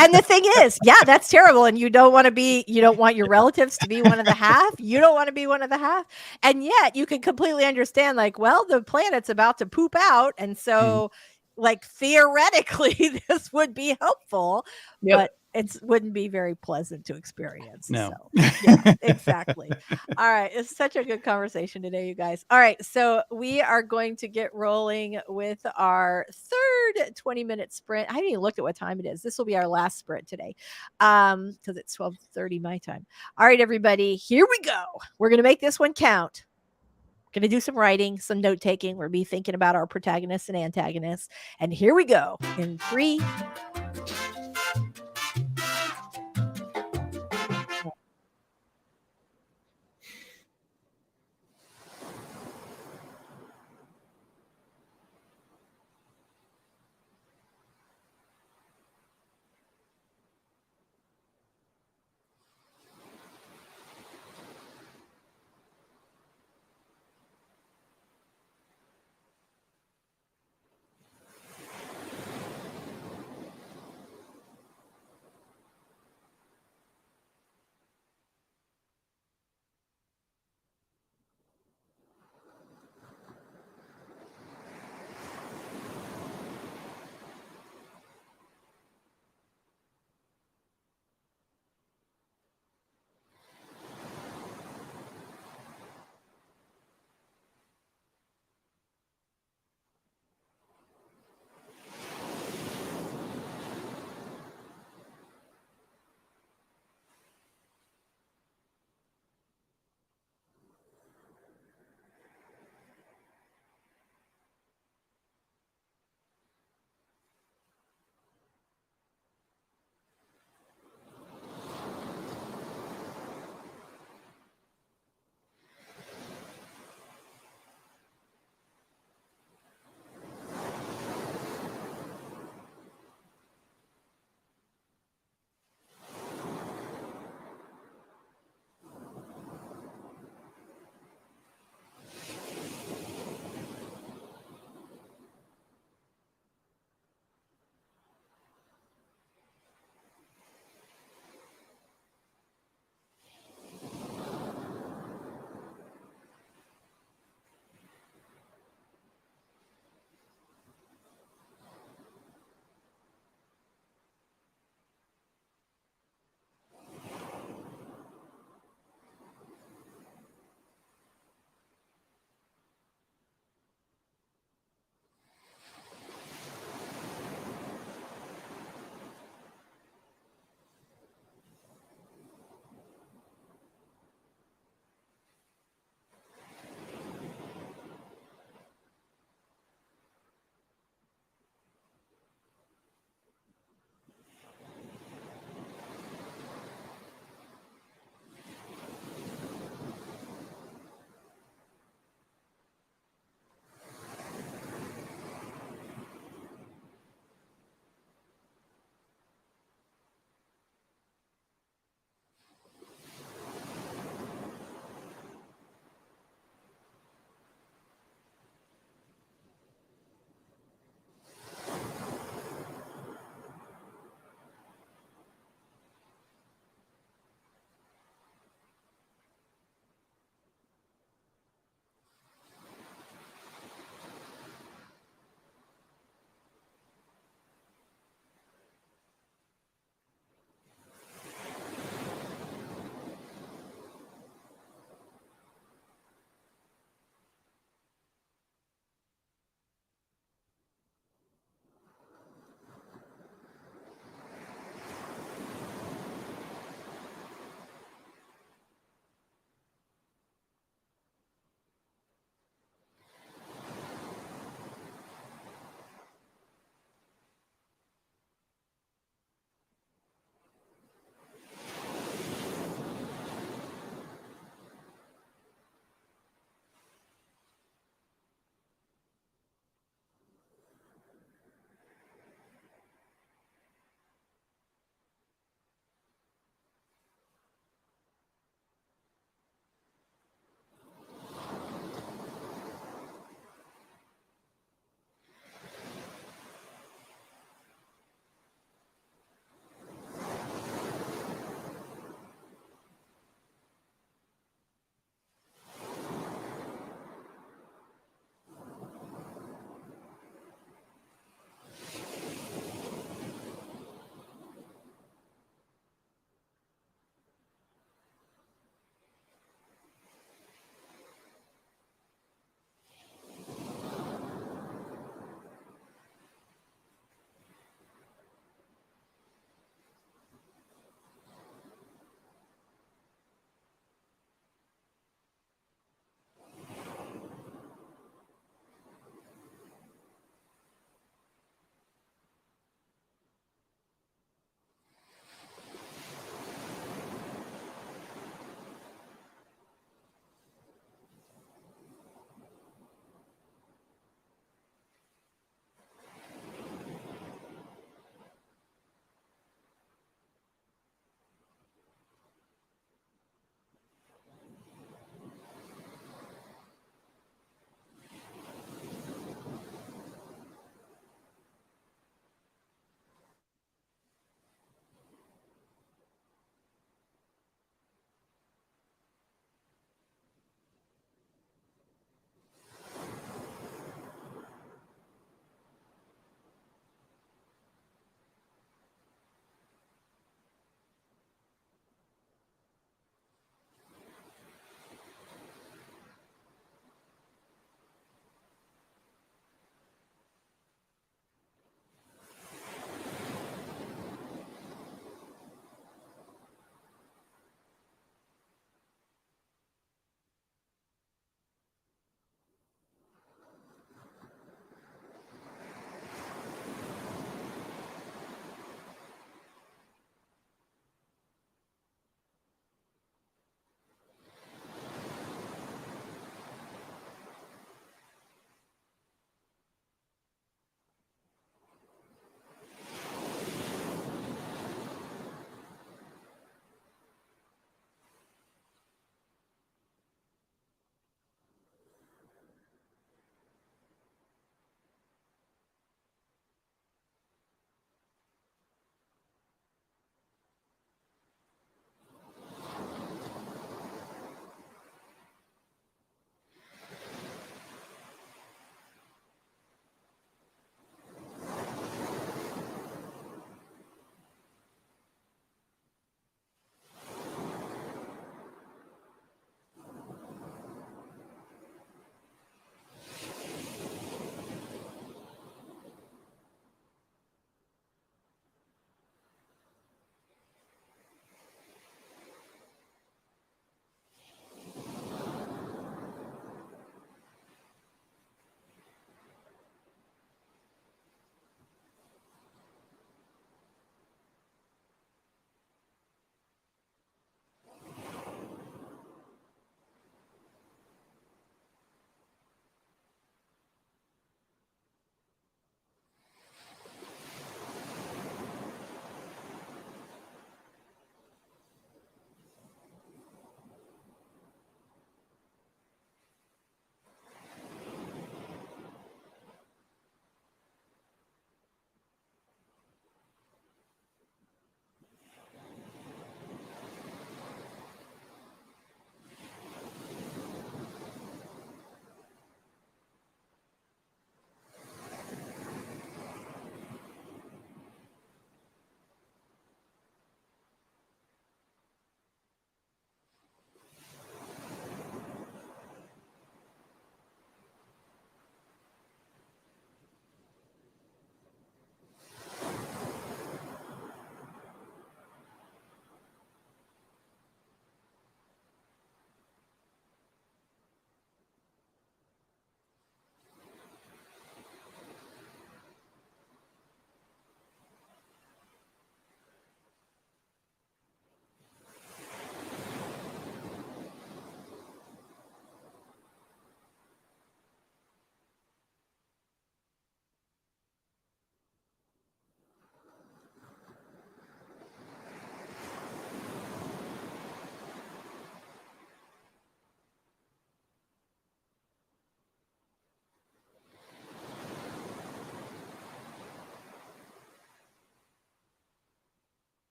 and the thing is, yeah, that's terrible. And you don't want your relatives to be one of the half. You don't want to be one of the half. And yet you can completely understand, like, well, the planet's about to poop out. And so, like, theoretically, this would be helpful, Yep. but it wouldn't be very pleasant to experience. No. So, yeah, exactly. All right. It's such a good conversation today, you guys. All right. So we are going to get rolling with our third 20-minute sprint. I haven't even looked at what time it is. This will be our last sprint today, because it's 12:30 my time. All right, everybody, here we go. We're going to make this one count. Going to do some writing, some note taking. We'll be thinking about our protagonists and antagonists. And here we go in 3.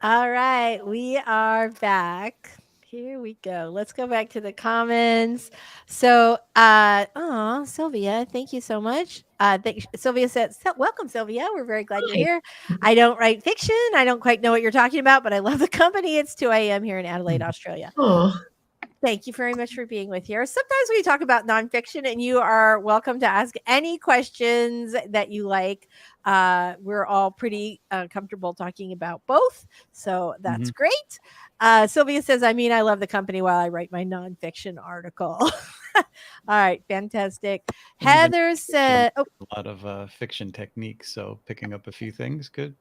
All right, we are back. Here we go. Let's go back to the comments. So, Sylvia, thank you so much. Sylvia said, "Welcome, Sylvia. We're very glad you're Hi. here. I don't write fiction. I don't quite know what you're talking about, but I love the company. It's 2 a.m. here in Adelaide, Australia. Oh, Thank you very much for being with here. Sometimes we talk about nonfiction, and you are welcome to ask any questions that you like. We're all pretty comfortable talking about both, so that's great. Sylvia says, I mean, I love the company while I write my nonfiction article. All right, fantastic. And even Heather said, oh, a lot of fiction techniques, so picking up a few things could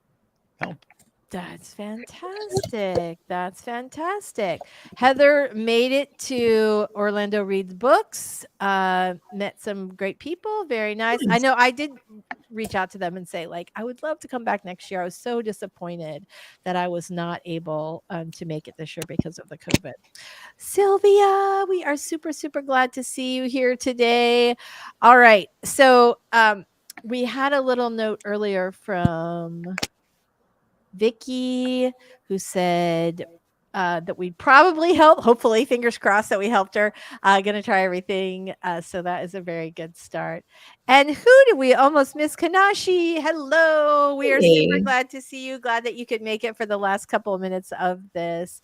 help. that's fantastic. That's fantastic. Heather made it to Orlando Reads Books, met some great people. Very nice. I nice. know I did reach out to them and say, like, I would love to come back next year. I was so disappointed that I was not able to make it this year because of the COVID. Sylvia, we are super, super glad to see you here today. All right. So we had a little note earlier from Vicky, who said that we'd probably help. Hopefully, fingers crossed that we helped her. Gonna try everything. So that is a very good start. And who did we almost miss? Kanashi. Hello. We are super Hey. glad to see you. Glad that you could make it for the last couple of minutes of this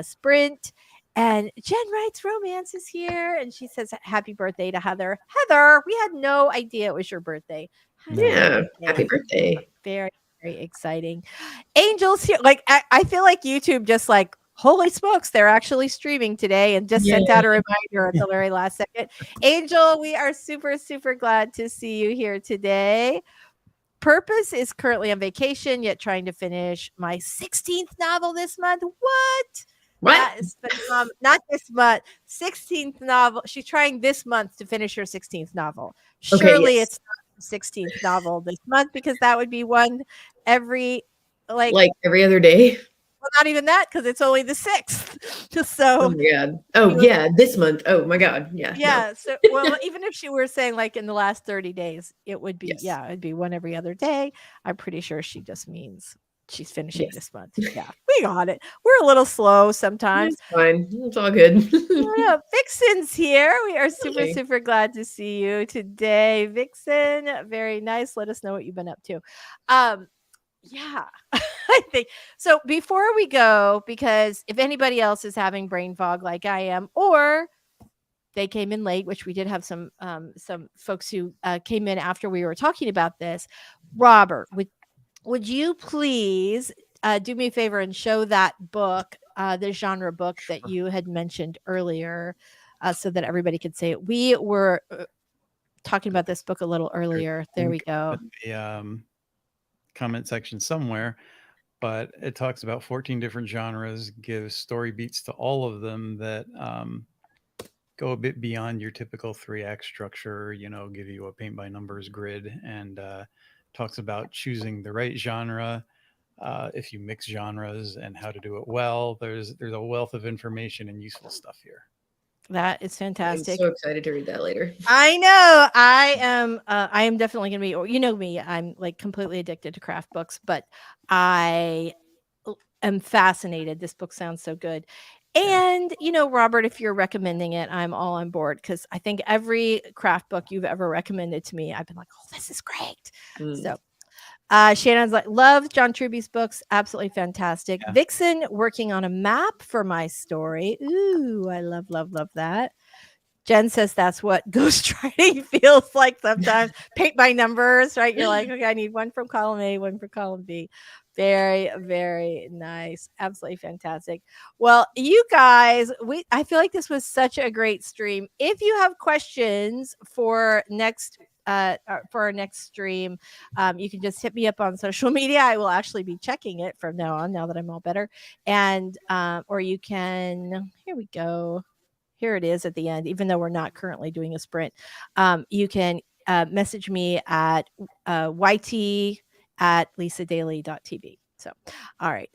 sprint. And Jen writes romance is here, and she says happy birthday to Heather. Heather, we had no idea it was your birthday. Yeah. Happy birthday. Very, very exciting. Angels here. Like I feel like YouTube just like, holy smokes, they're actually streaming today and just sent out a reminder at the very last second. Angel, we are super, super glad to see you here today. Purpose is currently on vacation, yet trying to finish my 16th novel this month. What? What? That is not this month. 16th novel. She's trying this month to finish her 16th novel. Surely yes. it's not the 16th novel this month, because that would be one every Like every other day. well, not even that, because it's only the 6th. Oh So my god. Oh yeah, this month. Oh my god. Yeah. No. yeah. So well, even if she were saying like in the last 30 days, it would be Yes. it'd be one every other day. I'm pretty sure she just means she's finishing Yes. this month. Yeah, we got it. We're a little slow sometimes. It's fine. It's all good. Yeah, Vixen's here. We are super, Hi. super glad to see you today, Vixen. Very nice. Let us know what you've been up to. Yeah, I think so. Before we go, because if anybody else is having brain fog like I am, or they came in late, which we did have some folks who came in after we were talking about this. Robert, would you please do me a favor and show that book, the genre book that you had mentioned earlier, so that everybody could see it? We were talking about this book a little earlier. There we go. The comment section somewhere, but it talks about 14 different genres, gives story beats to all of them that go a bit beyond your typical 3-act structure, give you a paint by numbers grid, and talks about choosing the right genre, if you mix genres, and how to do it well. There's a wealth of information and useful stuff here. That is fantastic. I'm so excited to read that later. I know. I am definitely going to be, you know me, I'm like completely addicted to craft books, but I am fascinated. This book sounds so good. And, Robert, if you're recommending it, I'm all on board, because I think every craft book you've ever recommended to me, I've been like, oh, this is great. So Shannon's like, love John Truby's books. Absolutely fantastic. Yeah. Vixen working on a map for my story. Ooh, I love, love, love that. Jen says that's what ghostwriting feels like sometimes. Paint by numbers, right? You're like, okay, I need one from column A, one for column B. Very, very nice. Absolutely fantastic. Well, you guys, I feel like this was such a great stream. If you have questions for our next stream, you can just hit me up on social media. I will actually be checking it from now on, now that I'm all better. And or you can, here we go. Here it is at the end, even though we're not currently doing a sprint. You can message me at yt@lisadaily.tv. So, all right.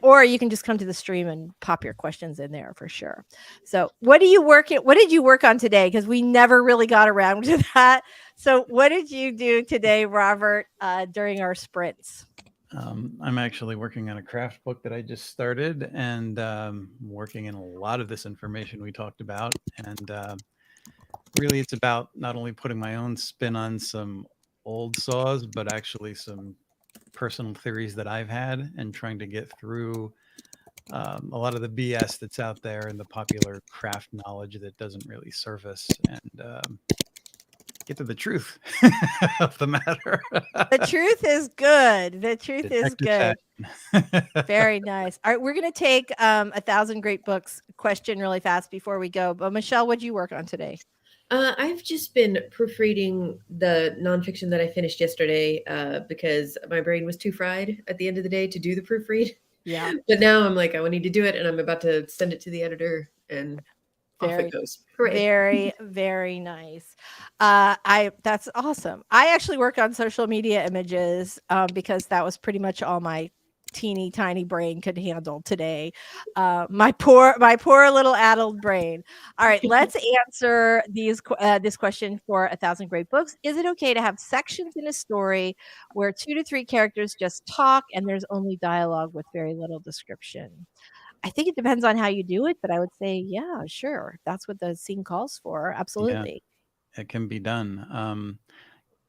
Or you can just come to the stream and pop your questions in there for sure. So what did you work on today? Because we never really got around to that. So what did you do today, Robert, during our sprints? I'm actually working on a craft book that I just started, and working in a lot of this information we talked about. And really, it's about not only putting my own spin on some old saws, but actually some personal theories that I've had, and trying to get through a lot of the BS that's out there and the popular craft knowledge that doesn't really surface, and get to the truth of the matter. The truth is good. The truth is Detective good. fashion. Very nice. All right, we're going to take 1,000 great books question really fast before we go. But Michelle, what'd you work on today? I've just been proofreading the nonfiction that I finished yesterday because my brain was too fried at the end of the day to do the proofread. Yeah. But now I'm like, I need to do it, and I'm about to send it to the editor, and off it goes. Hooray. Very, very nice. That's awesome. I actually work on social media images because that was pretty much all my teeny tiny brain could handle today. My poor little addled brain. All right, let's answer this question for 1,000 great books. Is it okay to have sections in a story where 2 to 3 characters just talk and there's only dialogue with very little description? I think it depends on how you do it, but I would say, yeah, sure. That's what the scene calls for. Yeah, Absolutely. it can be done.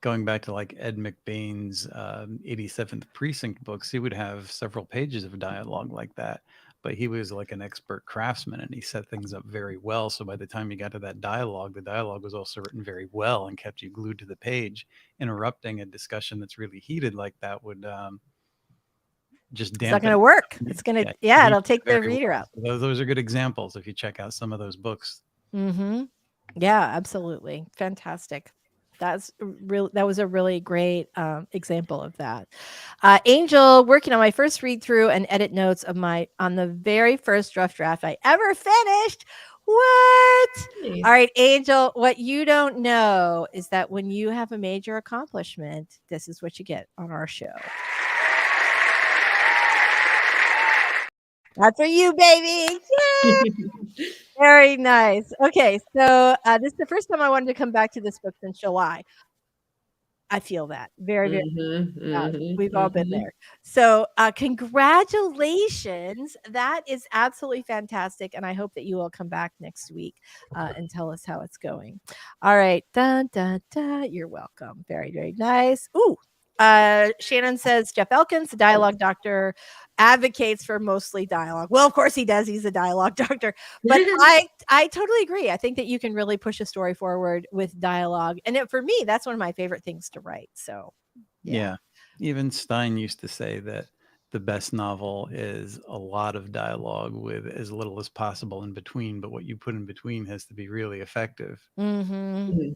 Going back to like Ed McBain's 87th Precinct books, he would have several pages of dialogue like that. But he was like an expert craftsman, and he set things up very well. So by the time you got to that dialogue, the dialogue was also written very well and kept you glued to the page. Interrupting a discussion that's really heated like that would just It's not dampen going to it. work. It's going to, Yeah, it'll take the very reader well. out. So those are good examples if you check out some of those books. Mm-hmm. Yeah, absolutely. Fantastic. That was a really great example of that. Angel, working on my first read through and edit notes on the very first rough draft I ever finished. What? Nice. All right, Angel, what you don't know is that when you have a major accomplishment, this is what you get on our show. That's for you, baby. Yay! Very nice. Okay, so this is the first time I wanted to come back to this book since July. I feel that very, very. We've all been there. So, congratulations! That is absolutely fantastic, and I hope that you will come back next week and tell us how it's going. All right, dun dun dun. You're welcome. Very, very nice. Ooh. Shannon says Jeff Elkins, the dialogue doctor, advocates for mostly dialogue. Well, of course he does. He's a dialogue doctor. But I totally agree. I think that you can really push a story forward with dialogue. And for me, that's one of my favorite things to write. So, yeah. Even Stein used to say that the best novel is a lot of dialogue with as little as possible in between. But what you put in between has to be really effective. Mm-hmm.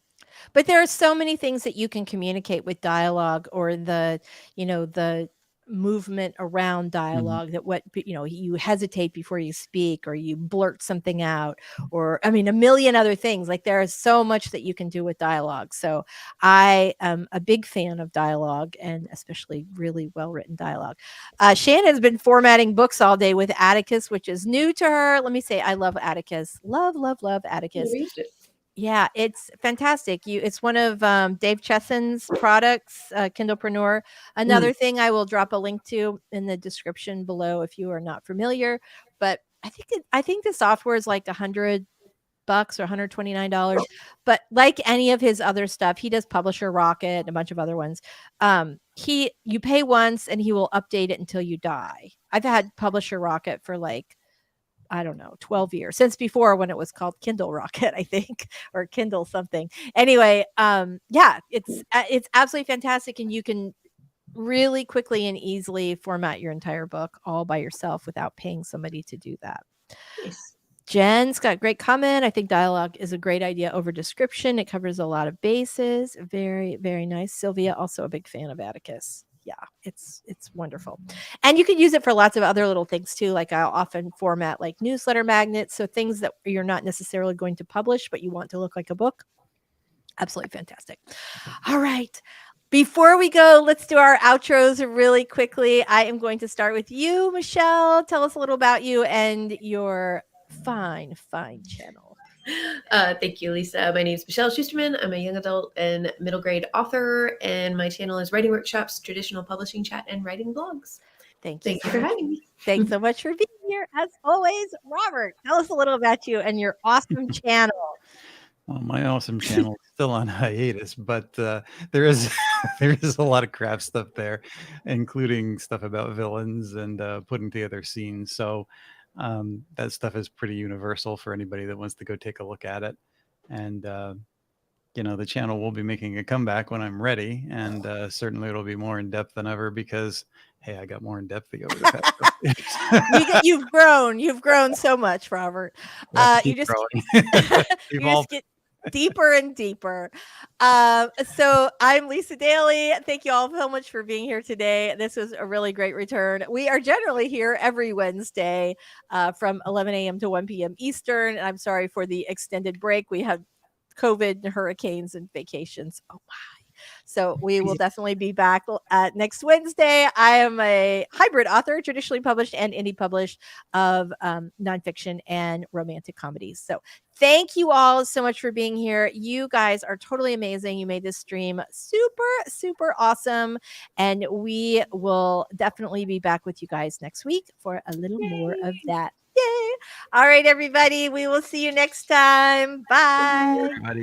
But there are so many things that you can communicate with dialogue, or the movement around dialogue, that you hesitate before you speak, or you blurt something out, or a million other things. Like, there is so much that you can do with dialogue. So I am a big fan of dialogue, and especially really well-written dialogue. Shannon's been formatting books all day with Atticus, which is new to her. Let me say, I love Atticus. Love Atticus. Never used it. Yeah, it's fantastic. It's one of Dave Chesson's products, Kindlepreneur. Another thing I will drop a link to in the description below if you are not familiar. But I think the software is like $100 or $129. But like any of his other stuff, he does Publisher Rocket and a bunch of other ones. You pay once and he will update it until you die. I've had Publisher Rocket for like, I don't know, 12 years, since before when it was called Kindle Rocket, I think, or Kindle something. Anyway, it's absolutely fantastic, and you can really quickly and easily format your entire book all by yourself without paying somebody to do that. Nice. Jen's got a great comment. I think dialogue is a great idea over description. It covers a lot of bases. Very, very nice. Sylvia, also a big fan of Atticus. Yeah, it's wonderful. And you can use it for lots of other little things too. Like, I'll often format like newsletter magnets. So things that you're not necessarily going to publish, but you want to look like a book. Absolutely fantastic. All right. Before we go, let's do our outros really quickly. I am going to start with you, Michelle. Tell us a little about you and your fine channel. Thank you, Lisa. My name is Michelle Schusterman. I'm a young adult and middle grade author, and my channel is Writing Workshops, Traditional Publishing Chat, and Writing Blogs. Thank you so for much. having me. Thanks so much for being here. As always, Robert, tell us a little about you and your awesome channel. Well, my awesome channel is still on hiatus, but there is there is a lot of crap stuff there, including stuff about villains and putting together scenes. So that stuff is pretty universal for anybody that wants to go take a look at it. And the channel will be making a comeback when I'm ready, and certainly it'll be more in depth than ever because, hey, I got more in depth over the past couple years. You've grown so much, Robert. You just get deeper and deeper. So I'm Lisa Daly. Thank you all so much for being here today. This was a really great return. We are generally here every Wednesday from 11 a.m. to 1 p.m. Eastern. And I'm sorry for the extended break. We had COVID and hurricanes and vacations. Oh my. So we will definitely be back next Wednesday. I am a hybrid author, traditionally published and indie published, of nonfiction and romantic comedies. So thank you all so much for being here. You guys are totally amazing. You made this stream super, super awesome. And we will definitely be back with you guys next week for a little more of that. Yay. All right, everybody. We will see you next time. Bye. Everybody.